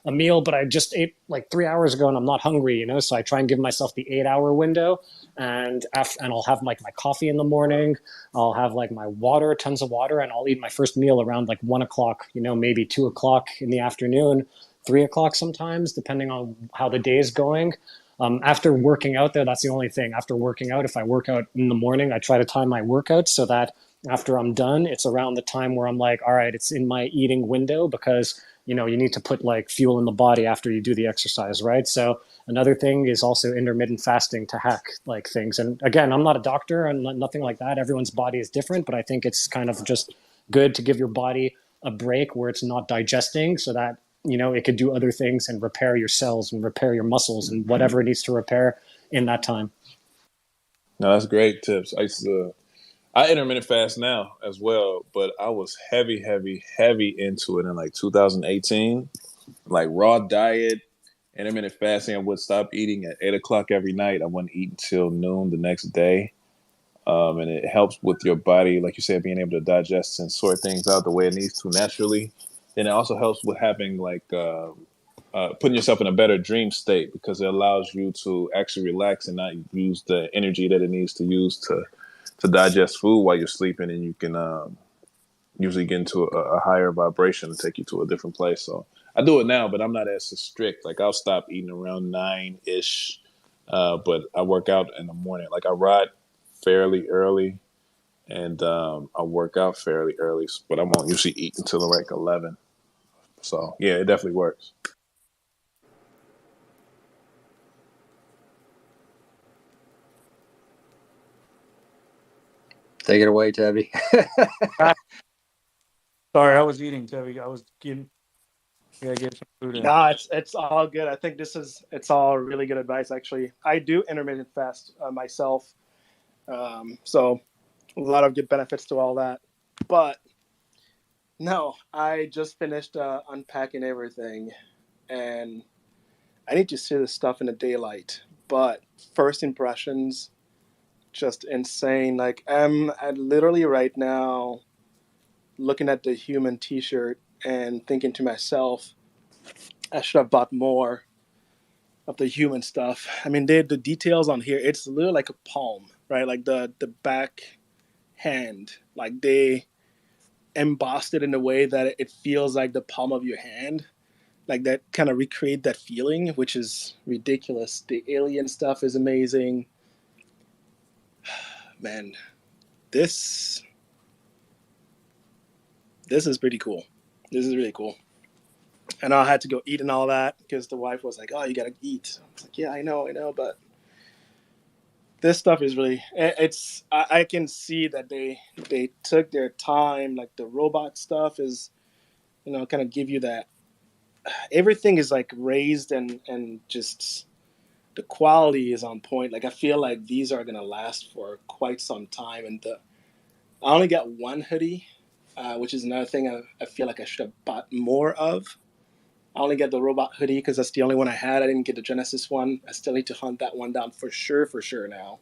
a meal, but I just ate 3 hours ago and I'm not hungry, So I try and give myself the 8 hour window, and I'll have my coffee in the morning. I'll have my water, tons of water, and I'll eat my first meal around 1 o'clock, maybe 2 o'clock in the afternoon, 3 o'clock sometimes, depending on how the day is going. After working out there, that's the only thing. After working out, if I work out in the morning, I try to time my workout so that after I'm done, it's around the time where I'm all right, it's in my eating window, because, you need to put fuel in the body after you do the exercise, right? So another thing is also intermittent fasting to hack things. And again, I'm not a doctor and nothing like that. Everyone's body is different, but I think it's kind of just good to give your body a break where it's not digesting, so that it could do other things and repair your cells and repair your muscles and whatever it needs to repair in that time. No, that's great tips. I intermittent fast now as well, but I was heavy, heavy, heavy into it in like 2018. Like raw diet, intermittent fasting. I would stop eating at 8 o'clock every night. I wouldn't eat until noon the next day. And it helps with your body, like you said, being able to digest and sort things out the way it needs to naturally. And it also helps with having putting yourself in a better dream state because it allows you to actually relax and not use the energy that it needs to use to digest food while you're sleeping, and you can usually get into a higher vibration and take you to a different place. So I do it now, but I'm not as strict. Like I'll stop eating around 9-ish, but I work out in the morning. Like I ride fairly early, and I work out fairly early, but I won't usually eat until like 11. So yeah, it definitely works. Take it away, Tabby. Sorry, I was eating, Tevi. I was getting get some food in. No, it's all good. I think it's all really good advice. Actually, I do intermittent fast myself, so a lot of good benefits to all that. But no, I just finished unpacking everything, and I need to see this stuff in the daylight. But first impressions, just insane. Like I'm literally right now looking at the human T-shirt and thinking to myself, I should have bought more of the human stuff. I mean, the details on here, it's literally like a palm, right? Like the back hand, like they embossed it in a way that it feels like the palm of your hand, like that kind of recreate that feeling, which is ridiculous. The alien stuff is amazing. Man, this is pretty cool. This is really cool. And I had to go eat and all that because the wife was like, "Oh, you gotta eat." I was like, "Yeah, I know," but this stuff is really. It's. I can see that they took their time. Like the robot stuff is, kind of give you that. Everything is like raised and just the quality is on point. Like I feel like these are gonna last for quite some time. And I only got one hoodie, which is another thing I feel like I should have bought more of. I only get the robot hoodie because that's the only one I had. I didn't get the Genesis one. I still need to hunt that one down for sure now.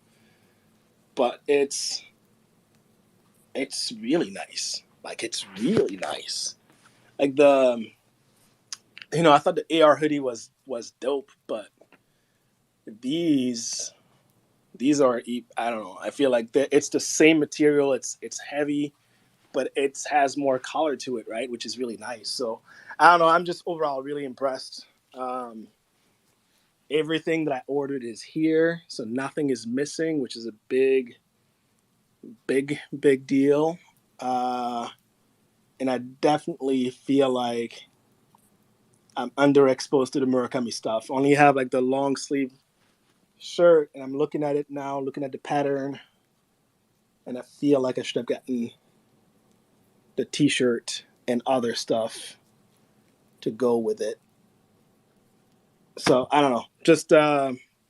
But it's really nice. Like it's really nice. Like I thought the AR hoodie was dope, but these are, I don't know. I feel like it's the same material. It's heavy, but it has more color to it, right? Which is really nice. So I don't know. I'm just overall really impressed. Everything that I ordered is here, so nothing is missing, which is a big deal. And I definitely feel like I'm underexposed to the Murakami stuff. Only have like the long sleeve shirt, and I'm looking at it now, looking at the pattern, and I feel like I should have gotten the T-shirt and other stuff to go with it. So I don't know, just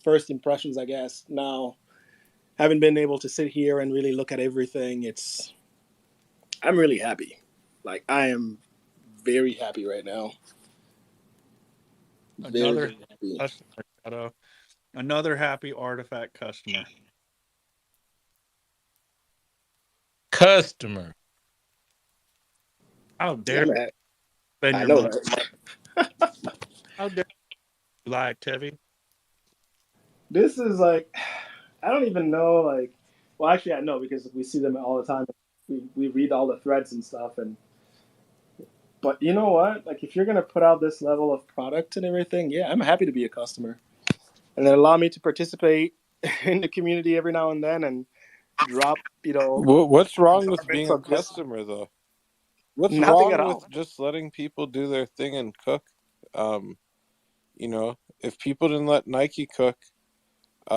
first impressions, I guess. Now, having been able to sit here and really look at everything, I'm really happy. Like I am very happy right now. Another Very happy. customer, Shadow. Another happy artifact customer. Customer. How Yeah, dare you man. spend I your know, money? right? How dare you lie, Tevi? This is like, I don't even know. Like, well, actually, I know because we see them all the time. We read all the threads and stuff, but you know what? Like, if you're gonna put out this level of product and everything, yeah, I'm happy to be a customer, and then allow me to participate in the community every now and then and drop, What's wrong with garments being a of this. customer, though? What's Nothing at wrong all. with just letting people do their thing and cook? If people didn't let Nike cook,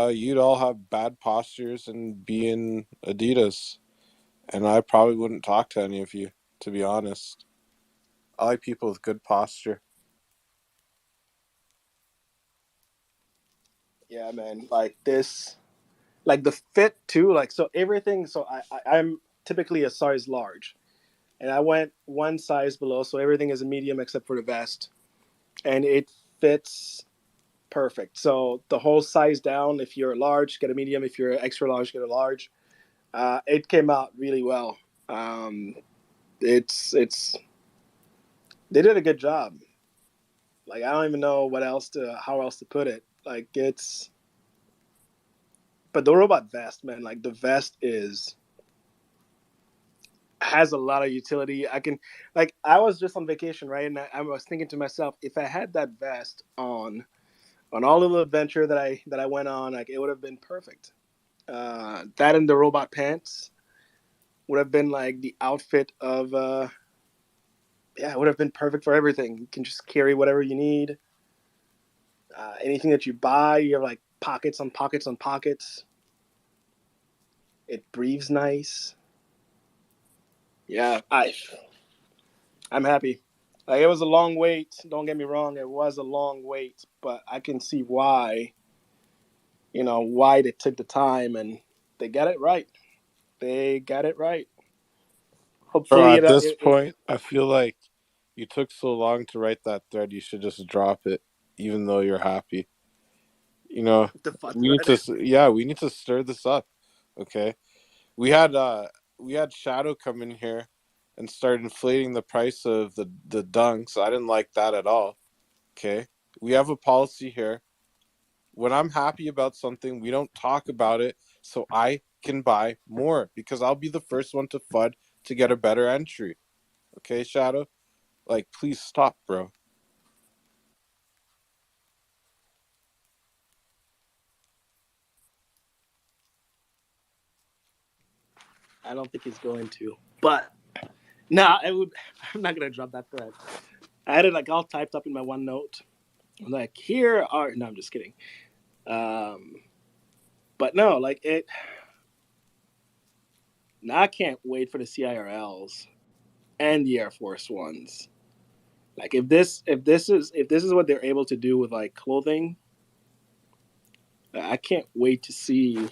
you'd all have bad postures and be in Adidas. And I probably wouldn't talk to any of you, to be honest. I like people with good posture. Yeah, man. Like this, like the fit too. Like so everything. So I'm typically a size large, and I went one size below, so everything is a medium except for the vest, and it fits perfect. So the whole size down. If you're a large, get a medium. If you're extra large, get a large. It came out really well. Um, it's they did a good job. Like I don't even know how else to put it. Like it's but the robot vest, man, like the vest is has a lot of utility. I can like I was just on vacation, right? And I was thinking to myself, if I had that vest on all of the adventure that I went on, like it would have been perfect. That and the robot pants would have been like the outfit of yeah, it would have been perfect for everything. You can just carry whatever you need. Anything that you buy, you have like pockets on pockets on pockets. It breathes nice. Yeah, I'm happy. Like it was a long wait. Don't get me wrong, it was a long wait, but I can see why. Why they took the time and they got it right. They got it right. Bro, Hopefully, at this point, I feel like you took so long to write that thread. You should just drop it, even though you're happy. You know, the fun we need thread. to. Yeah, we need to stir this up. Okay, we had uh we had Shadow come in here and start inflating the price of the dunks. I didn't like that at all. Okay, we have a policy here. When I'm happy about something, we don't talk about it so I can buy more because I'll be the first one to FUD to get a better entry. Okay, Shadow? Like, please stop, bro. I don't think he's going to, but nah, I would. I'm not gonna drop that thread. I had it like all typed up in my OneNote. I'm like, here are. No, I'm just kidding. Um, but no, like it. Now I can't wait for the CIRLs and the Air Force Ones. Like if this is what they're able to do with like clothing, I can't wait to see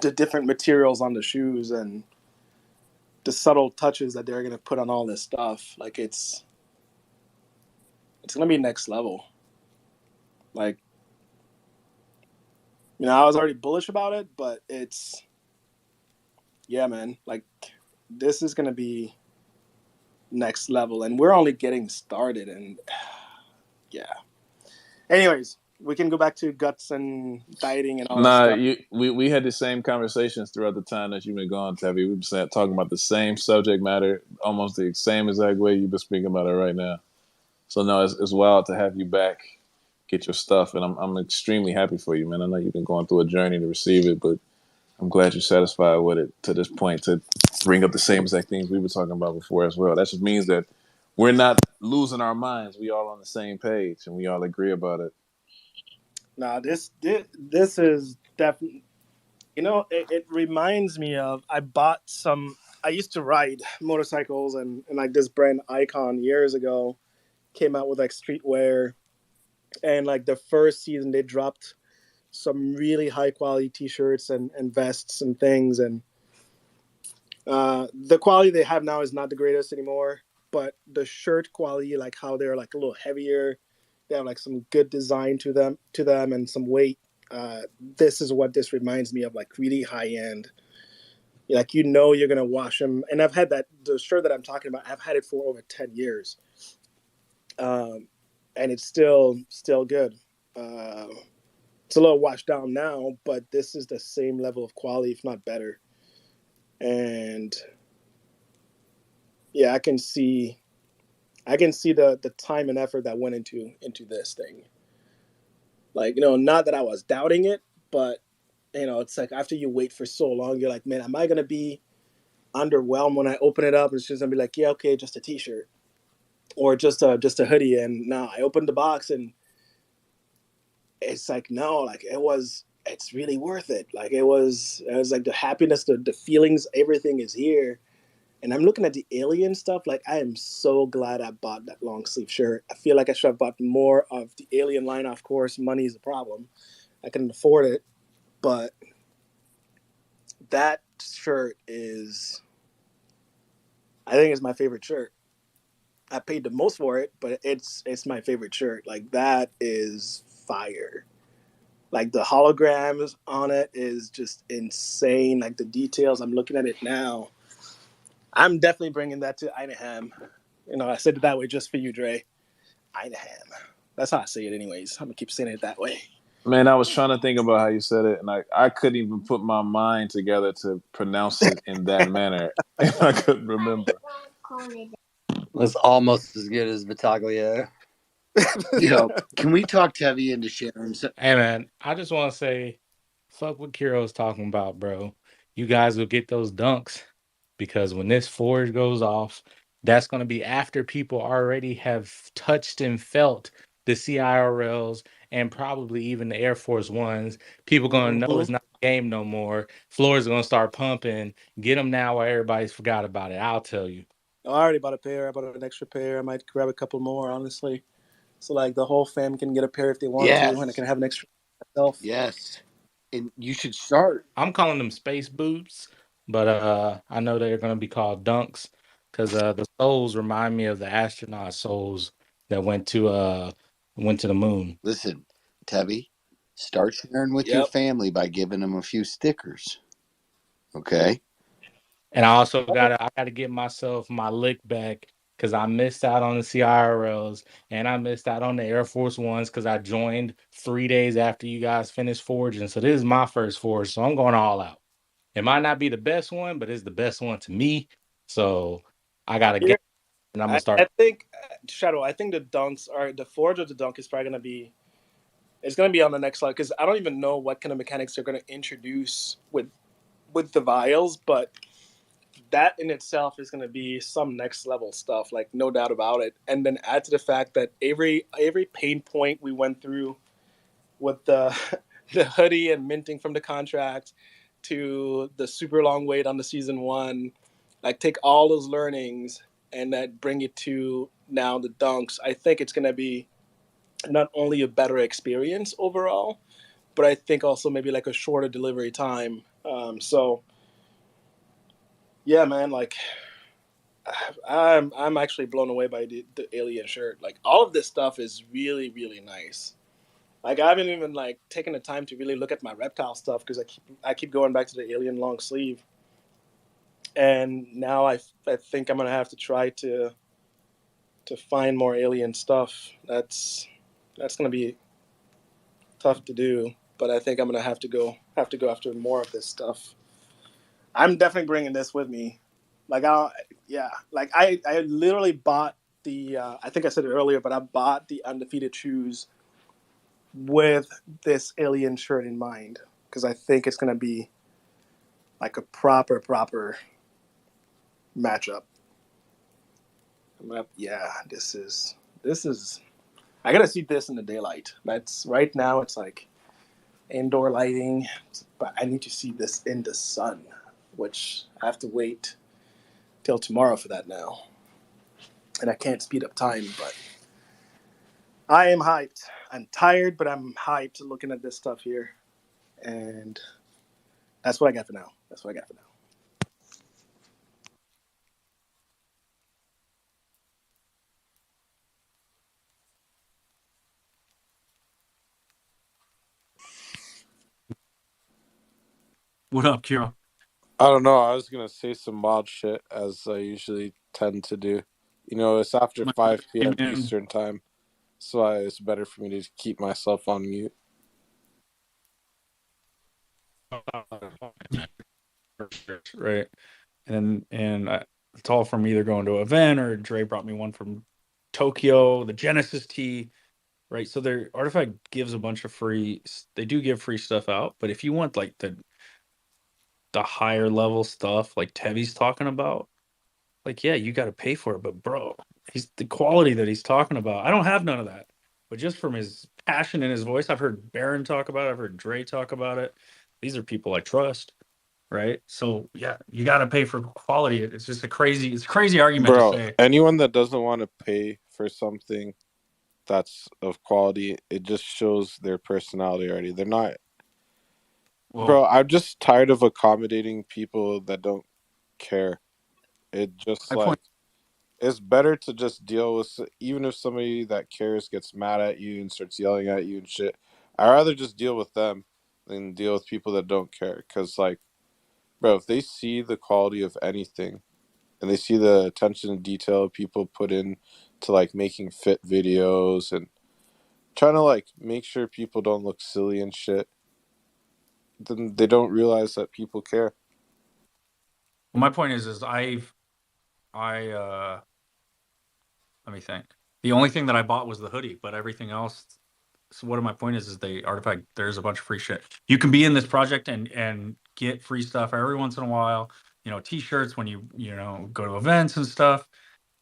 the different materials on the shoes and the subtle touches that they're gonna put on all this stuff. Like it's gonna be next level. Like I was already bullish about it, but it's yeah, man. Like this is gonna be next level, and we're only getting started. And yeah. Anyways, we can go back to guts and dieting and all that Nah, stuff. we had the same conversations throughout the time that you've been gone, Tabby. We've been talking about the same subject matter, almost the same exact way you've been speaking about it right now. So no, it's wild to have you back, get your stuff, and I'm extremely happy for you, man. I know you've been going through a journey to receive it, but I'm glad you're satisfied with it to this point to bring up the same exact things we were talking about before as well. That just means that we're not losing our minds. We all on the same page and we all agree about it. Now this is definitely it reminds me of I bought some. I used to ride motorcycles and like this brand Icon years ago came out with like streetwear, and like the first season they dropped some really high quality t-shirts and vests and things, and the quality they have now is not the greatest anymore, but the shirt quality, like how they're like a little heavier, they have like some good design to them and some weight. This is what this reminds me of, like really high end. Like you're gonna wash them, and I've had the shirt that I'm talking about. I've had it for over 10 years, and it's still good. Uh, it's a little washed down now, but this is the same level of quality, if not better. And yeah, I can see the time and effort that went into this thing. Like, not that I was doubting it, but it's like after you wait for so long, you're like, man, am I gonna be underwhelmed when I open it up? And it's just gonna be like, yeah, okay, just a t-shirt or just a hoodie. And now I opened the box and it's like, no, like it's really worth it. Like it was like the happiness, the feelings, everything is here. And I'm looking at the alien stuff. Like, I am so glad I bought that long sleeve shirt. I feel like I should have bought more of the alien line. Of course, money is a problem. I couldn't afford it, but that shirt is, I think, it's my favorite shirt. I paid the most for it, but it's my favorite shirt. Like, that is fire. Like, the holograms on it is just insane. Like, the details. I'm looking at it now. I'm definitely bringing that to Einaham. I said it that way just for you, Dre. Einaham. That's how I say it, anyways. I'm gonna keep saying it that way. Man, I was trying to think about how you said it, and I couldn't even put my mind together to pronounce it in that manner. And I couldn't remember. That's almost as good as Battaglia. Can we talk Tevi into sharing? Hey man, I just want to say, fuck what Kiro's talking about, bro. You guys will get those dunks because when this forge goes off, that's going to be after people already have touched and felt the CIRLs and probably even the Air Force Ones. People going to know it's not a game no more. Floors going to start pumping. Get them now while everybody's forgot about it. I'll tell you. I already bought a pair. I bought an extra pair. I might grab a couple more, honestly. So, like, the whole fam can get a pair if they want to, and I can have an extra myself. Yes. And you should start. I'm calling them space boots, but I know they're going to be called dunks because the soles remind me of the astronaut soles that went to the moon. Listen, Tevi, start sharing with your family by giving them a few stickers. Okay. And I also gotta get myself my lick back because I missed out on the CIRLs and I missed out on the Air Force Ones because I joined 3 days after you guys finished forging. So this is my first forge, so I'm going all out. It might not be the best one, but it's the best one to me. So I gotta get, and I'm gonna start. I think, Shadow. I think the dunks are the forge of the dunk is probably gonna be. It's gonna be on the next slide because I don't even know what kind of mechanics they're gonna introduce with the vials, but that in itself is going to be some next level stuff, like, no doubt about it. And then add to the fact that every pain point we went through with the the hoodie and minting from the contract to the super long wait on the season one, like, take all those learnings and that bring it to now the dunks. I think it's going to be not only a better experience overall, but I think also maybe like a shorter delivery time. So yeah, man, like, I'm actually blown away by the alien shirt. Like, all of this stuff is really, really nice. Like, I haven't even, like, taken the time to really look at my reptile stuff because I keep going back to the alien long sleeve. And now I think I'm gonna have to try to find more alien stuff. That's gonna be tough to do, but I think I'm gonna have to go after more of this stuff. I'm definitely bringing this with me. Like, I literally bought the. I think I said it earlier, but I bought the undefeated shoes with this alien shirt in mind because I think it's gonna be like a proper matchup. This is. I gotta see this in the daylight. That's right now. It's like indoor lighting, but I need to see this in the sun, which I have to wait till tomorrow for that now. And I can't speed up time, but I am hyped. I'm tired, but I'm hyped looking at this stuff here. And that's what I got for now. What up, Kiro? I don't know. I was gonna say some wild shit as I usually tend to do. It's after 5 p.m. Eastern time, so it's better for me to keep myself on mute. Right, and it's all from either going to an event or Dre brought me one from Tokyo, the Genesis tee. Right, so their Artifact gives a bunch of free. They do give free stuff out, but if you want like the higher level stuff, like Tevi's talking about, like, yeah, you got to pay for it. But bro, he's the quality that he's talking about. I don't have none of that, but just from his passion in his voice, I've heard Baron talk about it. I've heard Dre talk about it. These are people I trust. right? So yeah, you got to pay for quality. It's just a crazy argument to Bro, say. anyone that doesn't want to pay for something that's of quality, it just shows their personality already. They're not. Bro, Well, I'm just tired of accommodating people that don't care. It just my like point. it's better to just deal with even if somebody that cares gets mad at you and starts yelling at you and shit. I'd rather just deal with them than deal with people that don't care. Cause like, bro, if they see the quality of anything and they see the attention and detail people put in to like making fit videos and trying to like make sure people don't look silly and shit, then they don't realize that people care. Well, my point is let me think. The only thing that I bought was the hoodie, but everything else. So what my point is they Artifact. There's a bunch of free shit. You can be in this project and get free stuff every once in a while. T-shirts when you go to events and stuff.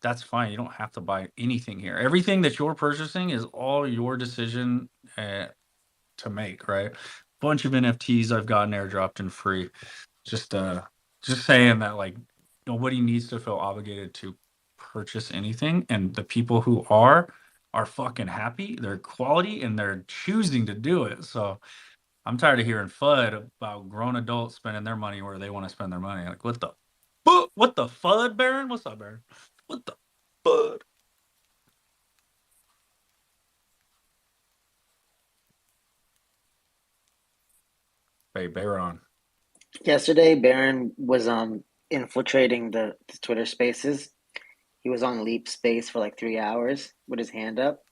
That's fine. You don't have to buy anything here. Everything that you're purchasing is all your decision to make. Right? Bunch of NFTs I've gotten airdropped and free. Just saying that like nobody needs to feel obligated to purchase anything, and the people who are fucking happy, they're quality, and they're choosing to do it. So I'm tired of hearing FUD about grown adults spending their money where they want to spend their money. Like what the FUD, Baron? What's up, Baron? What the FUD? Hey, Baron. Yesterday, Baron was infiltrating the Twitter Spaces. He was on Leap Space for like 3 hours with his hand up,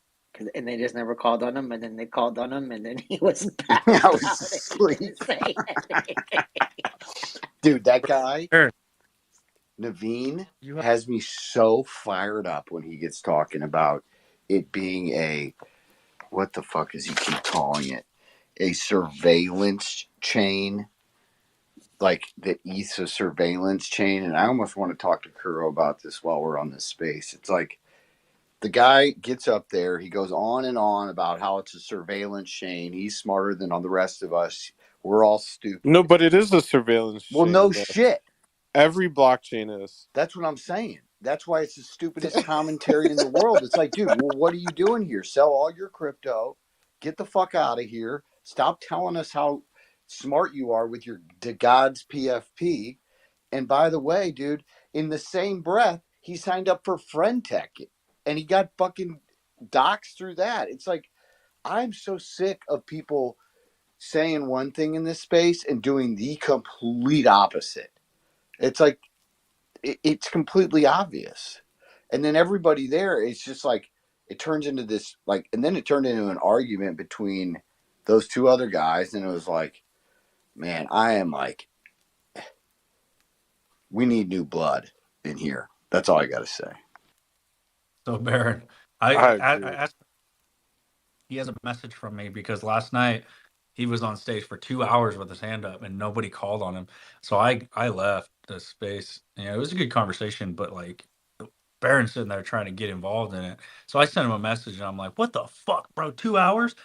and they just never called on him. And then they called on him, and then he was passed I was out. asleep. Dude, that guy, Baron, Naveen, you have has me so fired up when he gets talking about it being a, what the fuck does he keep calling it? A surveillance chain, like the ETH a surveillance chain. And I almost want to talk to Kuro about this while we're on this space. It's like the guy gets up there, he goes on and on about how it's a surveillance chain. He's smarter than all the rest of us. We're all stupid. No, but it is a surveillance Well, chain. no Though. shit. Every blockchain is. That's what I'm saying. That's why it's the stupidest commentary in the world. It's like, dude, well, what are you doing here? Sell all your crypto. Get the fuck out of here. Stop telling us how smart you are with your God's PFP. And by the way, dude, in the same breath, he signed up for Friendtech and he got fucking doxxed through that. It's like, I'm so sick of people saying one thing in this space and doing the complete opposite. It's like, it's completely obvious. And then everybody there, it's just like, it turns into this, like, and then it turned into an argument between those two other guys. And it was like, man, I am like, we need new blood in here. That's all I got to say. so Baron. I I agree. asked. He has a message from me because last night he was on stage for 2 hours with his hand up and nobody called on him. So I left the space. It was a good conversation, but like Baron's sitting there trying to get involved in it. So I sent him a message and I'm like, "What the fuck, bro? 2 hours?"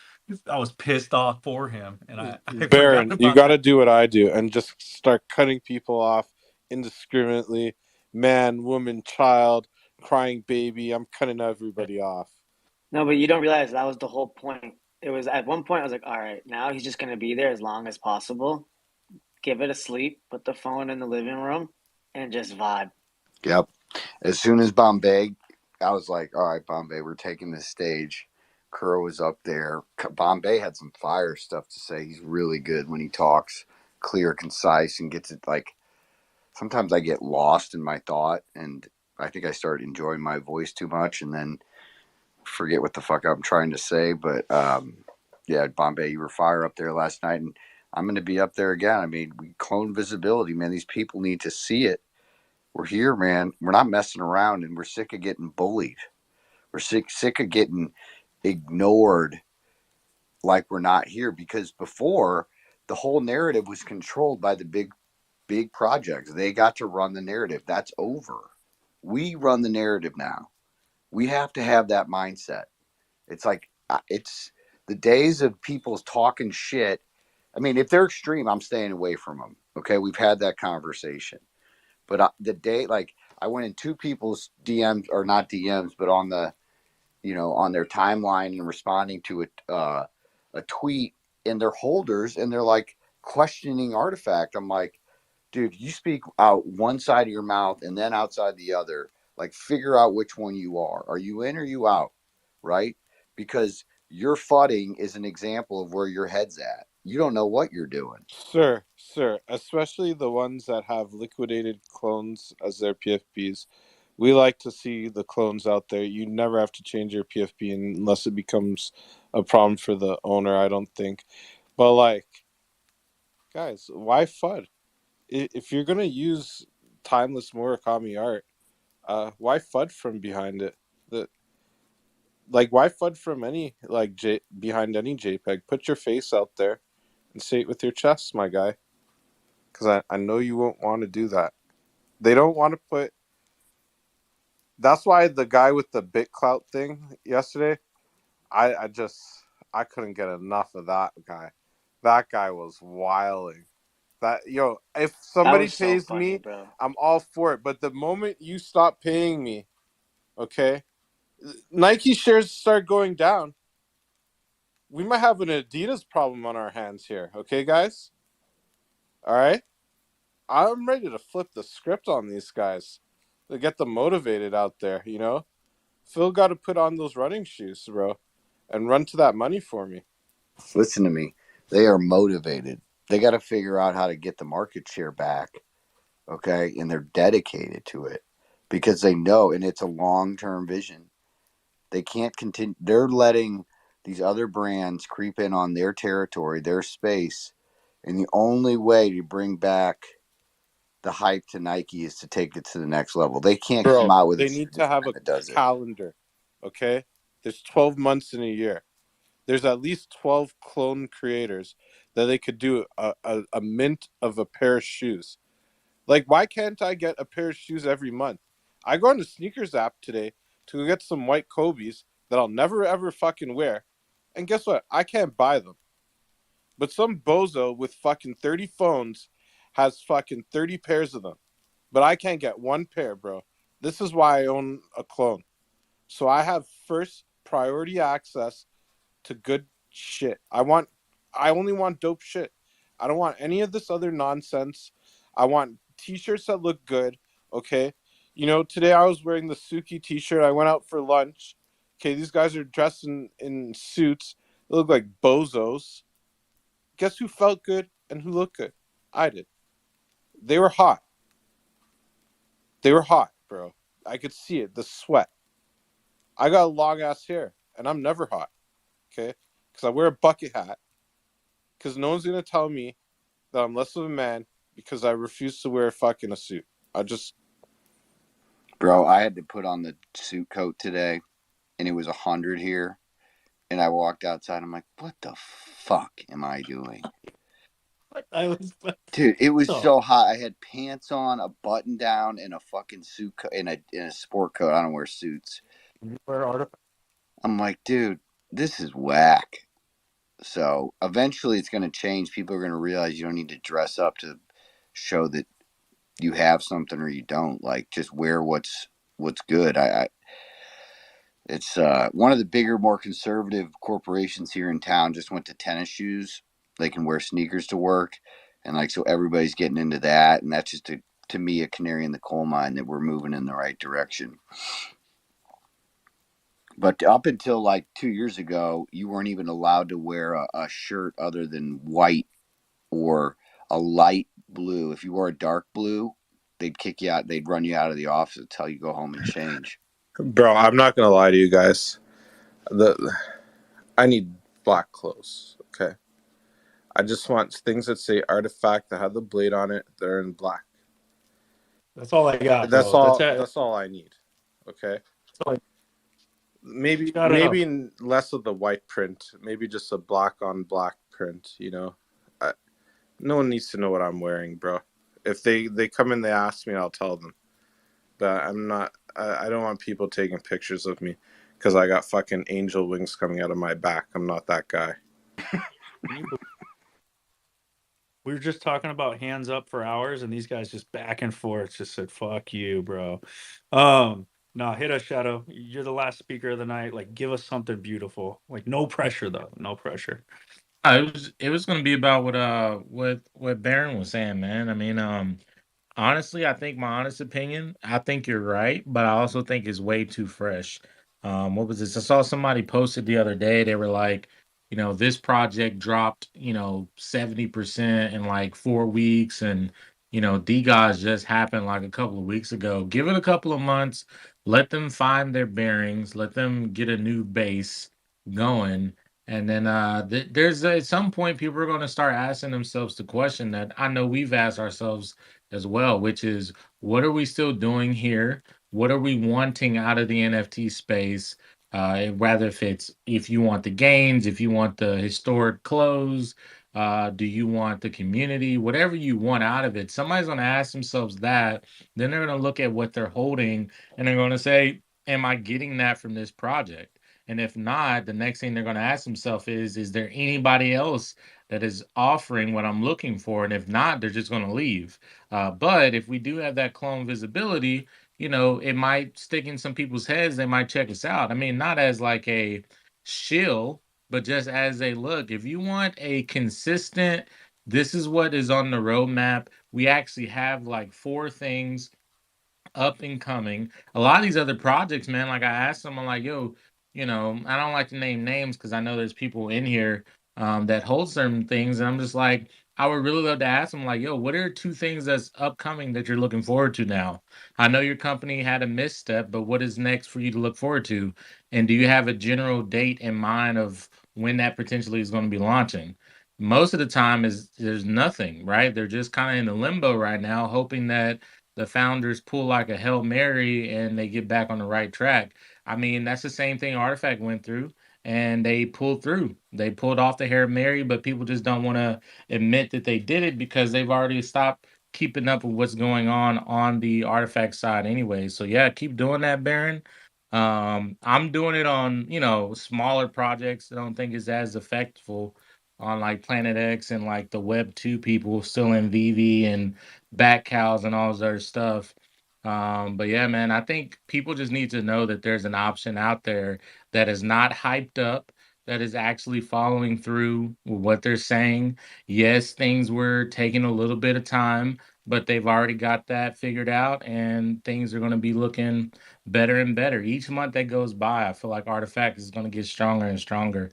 I was pissed off for him, and I forgot Baron, you about got that. to do what I do and just start cutting people off indiscriminately. Man, woman, child, crying baby. I'm cutting everybody off. No, but you don't realize that was the whole point. It was at one point I was like, all right, now he's just gonna be there as long as possible. Give it a sleep, put the phone in the living room, and just vibe. Yep. As soon as Bombay, I was like, all right, Bombay, we're taking this stage. Kuro was up there. Bombay had some fire stuff to say. He's really good when he talks, clear, concise, and gets it like, sometimes I get lost in my thought, and I think I started enjoying my voice too much and then forget what the fuck I'm trying to say. But yeah, Bombay, you were fire up there last night, and I'm going to be up there again. I mean, we clone visibility, man. These people need to see it. We're here, man. We're not messing around, and we're sick of getting bullied. We're sick of getting ignored like we're not here, because before the whole narrative was controlled by the big projects. They got to run the narrative. That's over. We run the narrative now. We have to have that mindset. It's like, it's the days of people talking shit. I mean, if they're extreme, I'm staying away from them. Okay, we've had that conversation. But the day, like, I went in two people's DMs, or not DMs, but on the, on their timeline and responding to a tweet in their holders, and they're like questioning Artifact. I'm like, dude, you speak out one side of your mouth and then outside the other. Like, figure out which one you are. Are you in or you out? Right? Because your fudding is an example of where your head's at. You don't know what you're doing. Sir, especially the ones that have liquidated clones as their PFPs. We like to see the clones out there. You never have to change your PFP unless it becomes a problem for the owner, I don't think. But, like, guys, why FUD? If you're going to use timeless Murakami art, why FUD from behind it? Why FUD from any, like, behind any JPEG? Put your face out there and say it with your chest, my guy. Because I know you won't want to do that. They don't want to put. That's why the guy with the bit clout thing yesterday, I couldn't get enough of that guy. That guy was wilding. If That somebody was so pays funny, me, bro. I'm all for it. But the moment you stop paying me, okay, Nike shares start going down. We might have an Adidas problem on our hands here, okay, guys? All right? I'm ready to flip the script on these guys to get them motivated out there, Phil got to put on those running shoes, bro, and run to that money for me. Listen to me. They are motivated. They got to figure out how to get the market share back. Okay. And they're dedicated to it because they know, and it's a long term vision. They can't continue. They're letting these other brands creep in on their territory, their space. And the only way to bring back the hype to Nike is to take it to the next level. They can't come Bro, out with a they need to serious have brand a that does it. calendar, okay? There's 12 months in a year. There's at least 12 clone creators that they could do a mint of a pair of shoes. Like, why can't I get a pair of shoes every month? I go on the sneakers app today to go get some white Kobe's that I'll never ever fucking wear. And guess what? I can't buy them. But some bozo with fucking 30 phones has fucking 30 pairs of them. But I can't get one pair, bro. This is why I own a clone. So I have first priority access to good shit. I only want dope shit. I don't want any of this other nonsense. I want t-shirts that look good, okay? Today I was wearing the Suki t-shirt. I went out for lunch. Okay, these guys are dressed in suits. They look like bozos. Guess who felt good and who looked good? I did. They were hot. They were hot, bro. I could see it, the sweat. I got long ass hair, and I'm never hot, okay? Because I wear a bucket hat. Because no one's gonna tell me that I'm less of a man because I refuse to wear a suit. Bro, I had to put on the suit coat today, and it was 100 here. And I walked outside. I'm like, what the fuck am I doing? Dude, it was so hot. I had pants on, a button down, and a fucking suit in a sport coat. I don't wear suits. I'm like, dude, this is whack. So eventually, it's going to change. People are going to realize you don't need to dress up to show that you have something or you don't. Like, just wear what's good. It's one of the bigger, more conservative corporations here in town just went to tennis shoes. They can wear sneakers to work, and like so everybody's getting into that, and that's just to me a canary in the coal mine that we're moving in the right direction. But up until like 2 years ago, you weren't even allowed to wear a shirt other than white or a light blue. If you wore a dark blue, they'd kick you out. They'd run you out of the office until you go home and change. Bro, I'm not gonna lie to you guys. I need black clothes, okay? I just want things that say Artifact that have the blade on it. They're in black. That's all I got, That's bro. all. That's all I need. Okay. Maybe less of the white print. Maybe just a black on black print. No one needs to know what I'm wearing, bro. If they come in, they ask me, I'll tell them. But I'm not. I don't want people taking pictures of me because I got fucking angel wings coming out of my back. I'm not that guy. We were just talking about hands up for hours, and these guys just back and forth just said, "Fuck you, bro." No, hit us, Shadow. You're the last speaker of the night. Like, give us something beautiful. Like, no pressure though. No pressure. It was gonna be about what Baron was saying, man. I mean, honestly, I think my honest opinion, I think you're right, but I also think it's way too fresh. What was this? I saw somebody posted the other day. They were like, this project dropped, 70% in like 4 weeks, and DGOS just happened like a couple of weeks ago. Give it a couple of months, let them find their bearings, let them get a new base going. And then there's at some point people are going to start asking themselves the question that I know we've asked ourselves as well, which is what are we still doing here? What are we wanting out of the NFT space? Rather if you want the gains, if you want the historic close, do you want the community, whatever you want out of it, somebody's going to ask themselves that. Then they're going to look at what they're holding and they're going to say, am I getting that from this project? And if not, the next thing they're going to ask themselves is there anybody else that is offering what I'm looking for? And if not, they're just going to leave. But if we do have that clone visibility, it might stick in some people's heads. They might check us out. I mean, not as like a shill, but just as a look. If you want a consistent, this is what is on the roadmap. We actually have like 4 things up and coming. A lot of these other projects, man, like I asked someone like, yo, I don't like to name names because I know there's people in here that hold certain things. And I'm just like, I would really love to ask them like, yo, what are 2 things that's upcoming that you're looking forward to now? I know your company had a misstep, but what is next for you to look forward to? And do you have a general date in mind of when that potentially is going to be launching? Most of the time is there's nothing, right? They're just kind of in the limbo right now, hoping that the founders pull like a Hail Mary and they get back on the right track. I mean, that's the same thing Artifact went through and they pulled through. They pulled off the Hail Mary, but people just don't want to admit that they did it because they've already stopped keeping up with what's going on the Artifact side anyway. So yeah, keep doing that, Baron. I'm doing it on, smaller projects. I don't think it's as effective on like Planet X and like the Web 2 people still in VV and back cows and all this other stuff. But yeah, man, I think people just need to know that there's an option out there that is not hyped up, that is actually following through with what they're saying. Yes, things were taking a little bit of time, but they've already got that figured out, and things are going to be looking better and better. Each month that goes by, I feel like Artifact is going to get stronger and stronger.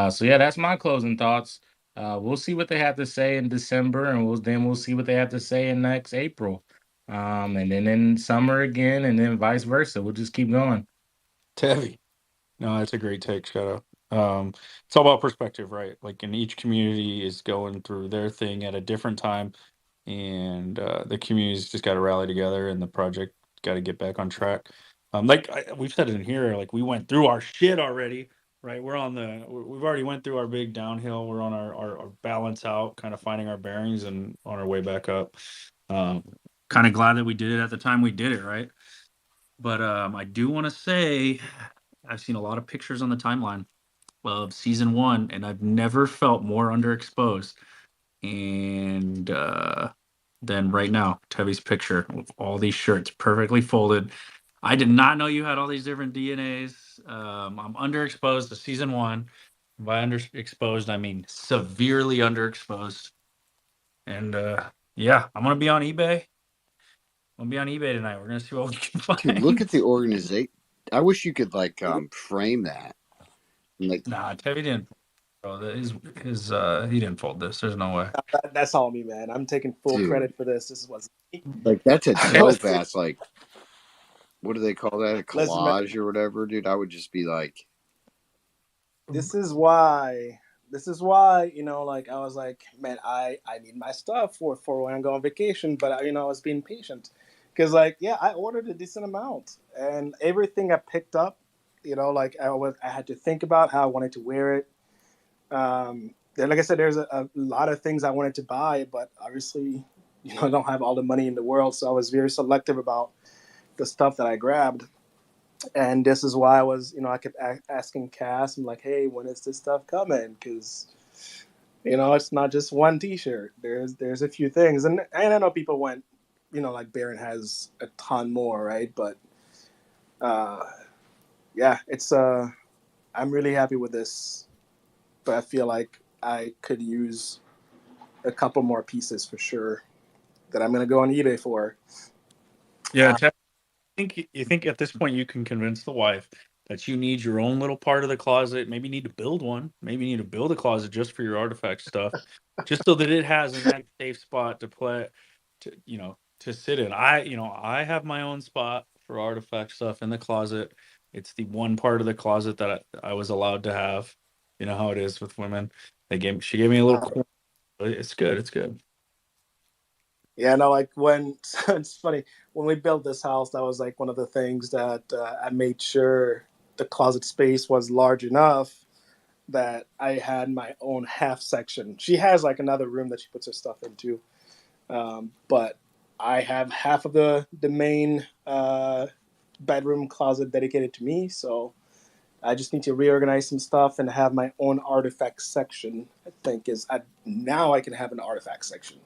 So yeah, that's my closing thoughts. We'll see what they have to say in December, and we'll see what they have to say in next April, and then in summer again, and then vice versa. We'll just keep going. Tevi. No, that's a great take, Shadow. It's all about perspective, right? Like, in each community is going through their thing at a different time, and the community's just got to rally together, and the project got to get back on track. We've said it in here, like we went through our shit already, right? We've already went through our big downhill. We're on our balance out, kind of finding our bearings, and on our way back up. Kind of glad that we did it at the time we did it, right? But I do want to say I've seen a lot of pictures on the timeline of season 1, and I've never felt more underexposed. And then right now, Tevi's picture with all these shirts perfectly folded. I did not know you had all these different DNAs. I'm underexposed to season 1. By underexposed, I mean severely underexposed. And yeah, I'm gonna be on eBay. I'm gonna be on eBay tonight. We're gonna see what we can find. Dude, look at the organization. I wish you could like frame that. Like, nah, Tevi didn't. Bro, his he didn't fold this. There's no way. That's all me, man. I'm taking full dude, credit for this. This was like that's a I dope was ass, like, what do they call that? A listen, man, collage or whatever, dude. I would just be like, this is why like I was like, man, I need my stuff for when I go on vacation, but I was being patient because like I ordered a decent amount and everything I picked up, like I had to think about how I wanted to wear it. Then like I said, there's a lot of things I wanted to buy, but obviously I don't have all the money in the world, so I was very selective about the stuff that I grabbed. And this is why I was, I kept asking Cass, I'm like, hey, when is this stuff coming? Because You know, it's not just one T-shirt. There's a few things, and I know people went, you know, like Baron has a ton more, right? But uh, yeah, it's I'm really happy with this, but I feel like I could use a couple more pieces for sure that I'm gonna go on eBay for. Yeah, you think at this point you can convince the wife that you need your own little part of the closet. Maybe you need to build one. Maybe you need to build a closet just for your artifact stuff, just so that it has a nice safe spot to play, to sit in. I have my own spot for artifact stuff in the closet. It's the one part of the closet that I was allowed to have. You know how it is with women. She gave me a little corner. It's good. It's good. Yeah, no, like when it's funny when we built this house, that was like one of the things that I made sure the closet space was large enough that I had my own half section. She has like another room that she puts her stuff into, but I have half of the main bedroom closet dedicated to me. So I just need to reorganize some stuff and have my own artifact section. I think now I can have an artifact section.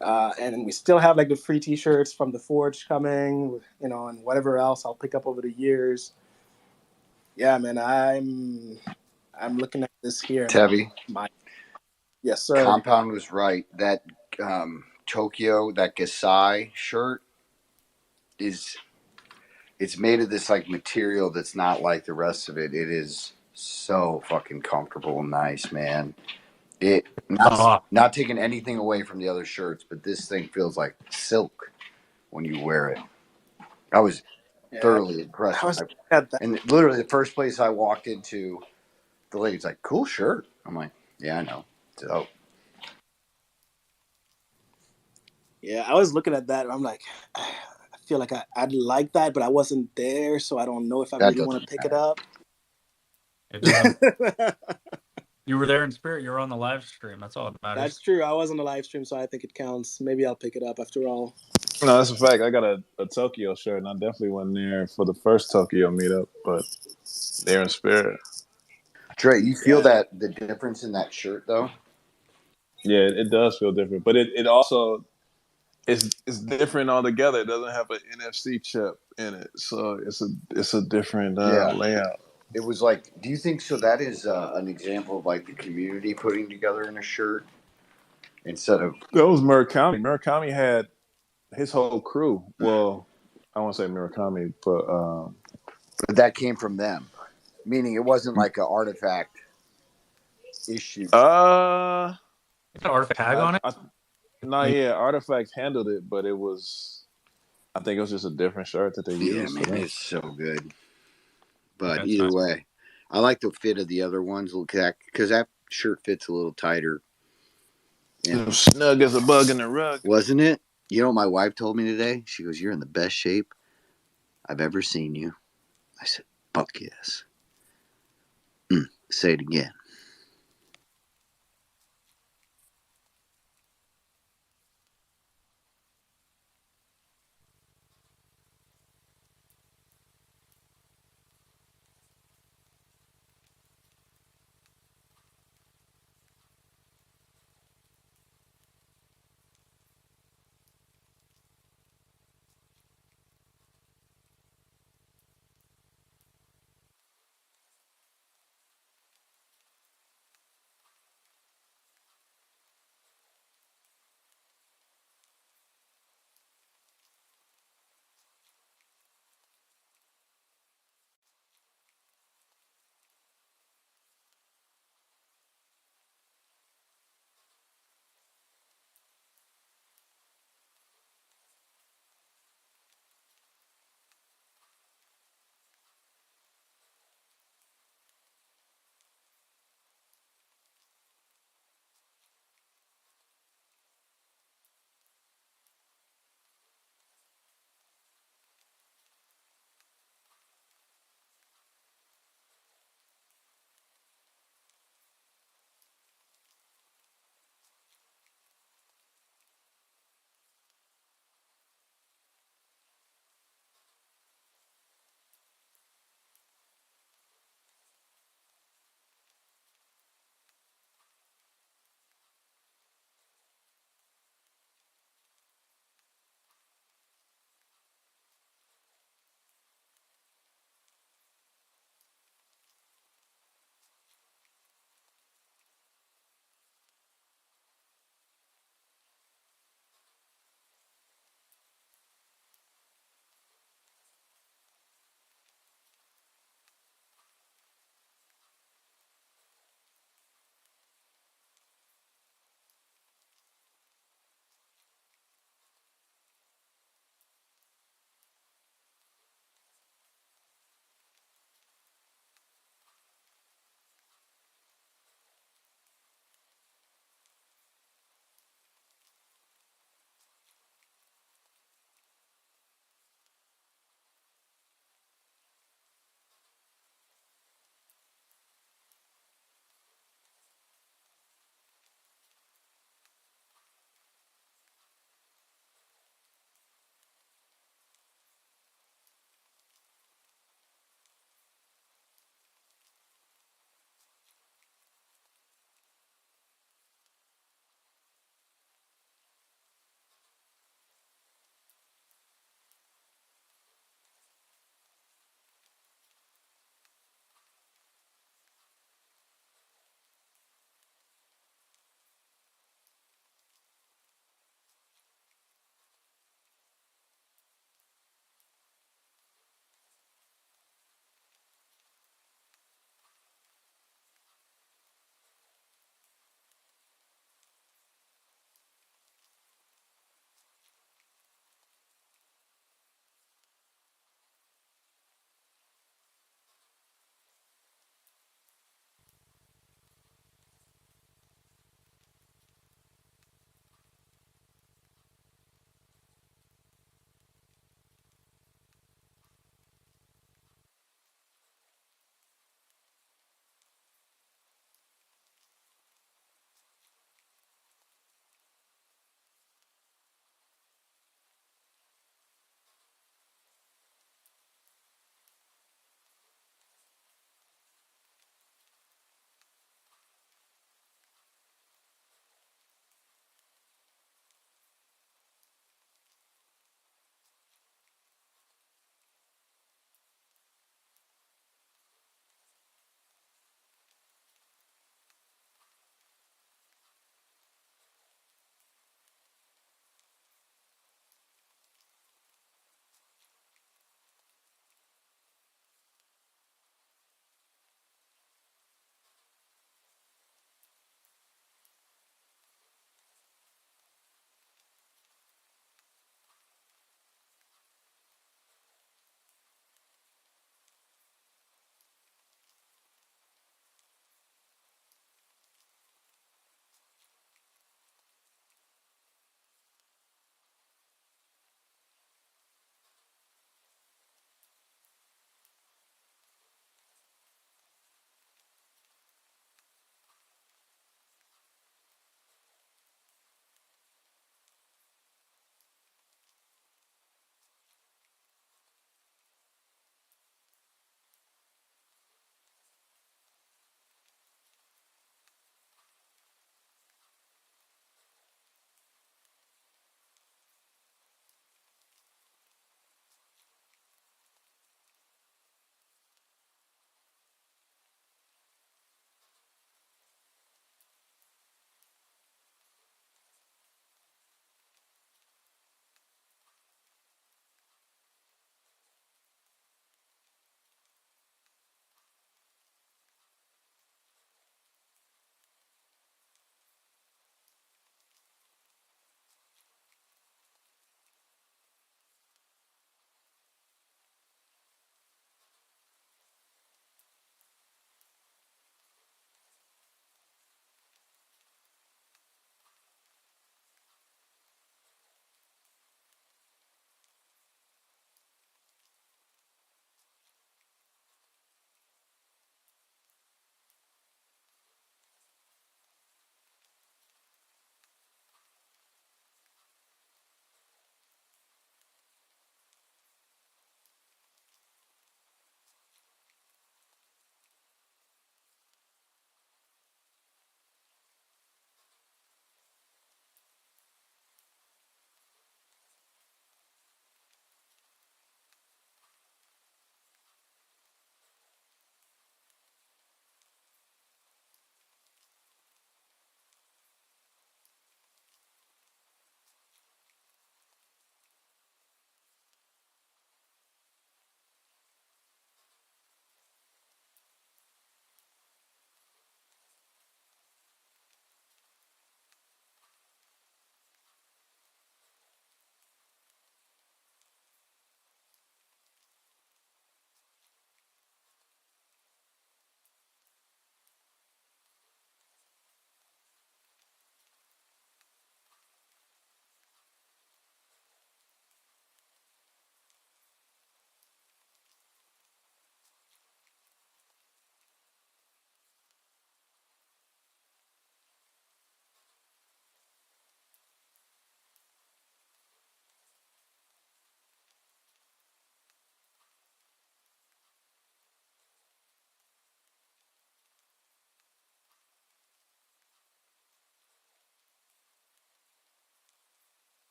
And we still have like the free T-shirts from the Forge coming, you know, and whatever else I'll pick up over the years. Yeah, man, I'm looking at this here. Tevi, Yes, sir. Compound was right. That Tokyo, that Gasai shirt it's made of this like material that's not like the rest of it. It is so fucking comfortable and nice, man. It not taking anything away from the other shirts, but this thing feels like silk when you wear it. I was thoroughly impressed. I was at that. And literally the first place I walked into, the lady's like, "Cool shirt." I'm like, "Yeah, I know." So Yeah, I was looking at that. And I'm like, I feel like I'd like that, but I wasn't there, so I don't know if I that really want to doesn't pick it matter. up. It doesn't. You were there in spirit. You were on the live stream. That's all that matters. That's true. I was on the live stream, so I think it counts. Maybe I'll pick it up after all. No, that's a fact. I got a Tokyo shirt, and I definitely wasn't there for the first Tokyo meetup, but they're in spirit. Trey, you feel that the difference in that shirt though? Yeah, it does feel different, but it also it's different altogether. It doesn't have an NFC chip in it, so it's a different layout. It was like, do you think so? That is an example of like the community putting together in a shirt instead of That was Murakami. Murakami had his whole crew. Well, I won't say Murakami, but that came from them, meaning it wasn't like an artifact issue. Is an artifact tag on it? Yeah, Artifact handled it, but it was, I think it was just a different shirt that they used. Yeah, man, it's so good. But That's either nice. way, I like the fit of the other ones because that shirt fits a little tighter. And snug as a bug in the rug. Wasn't it? You know what my wife told me today? She goes, "You're in the best shape I've ever seen you." I said, "Fuck yes." Say it again.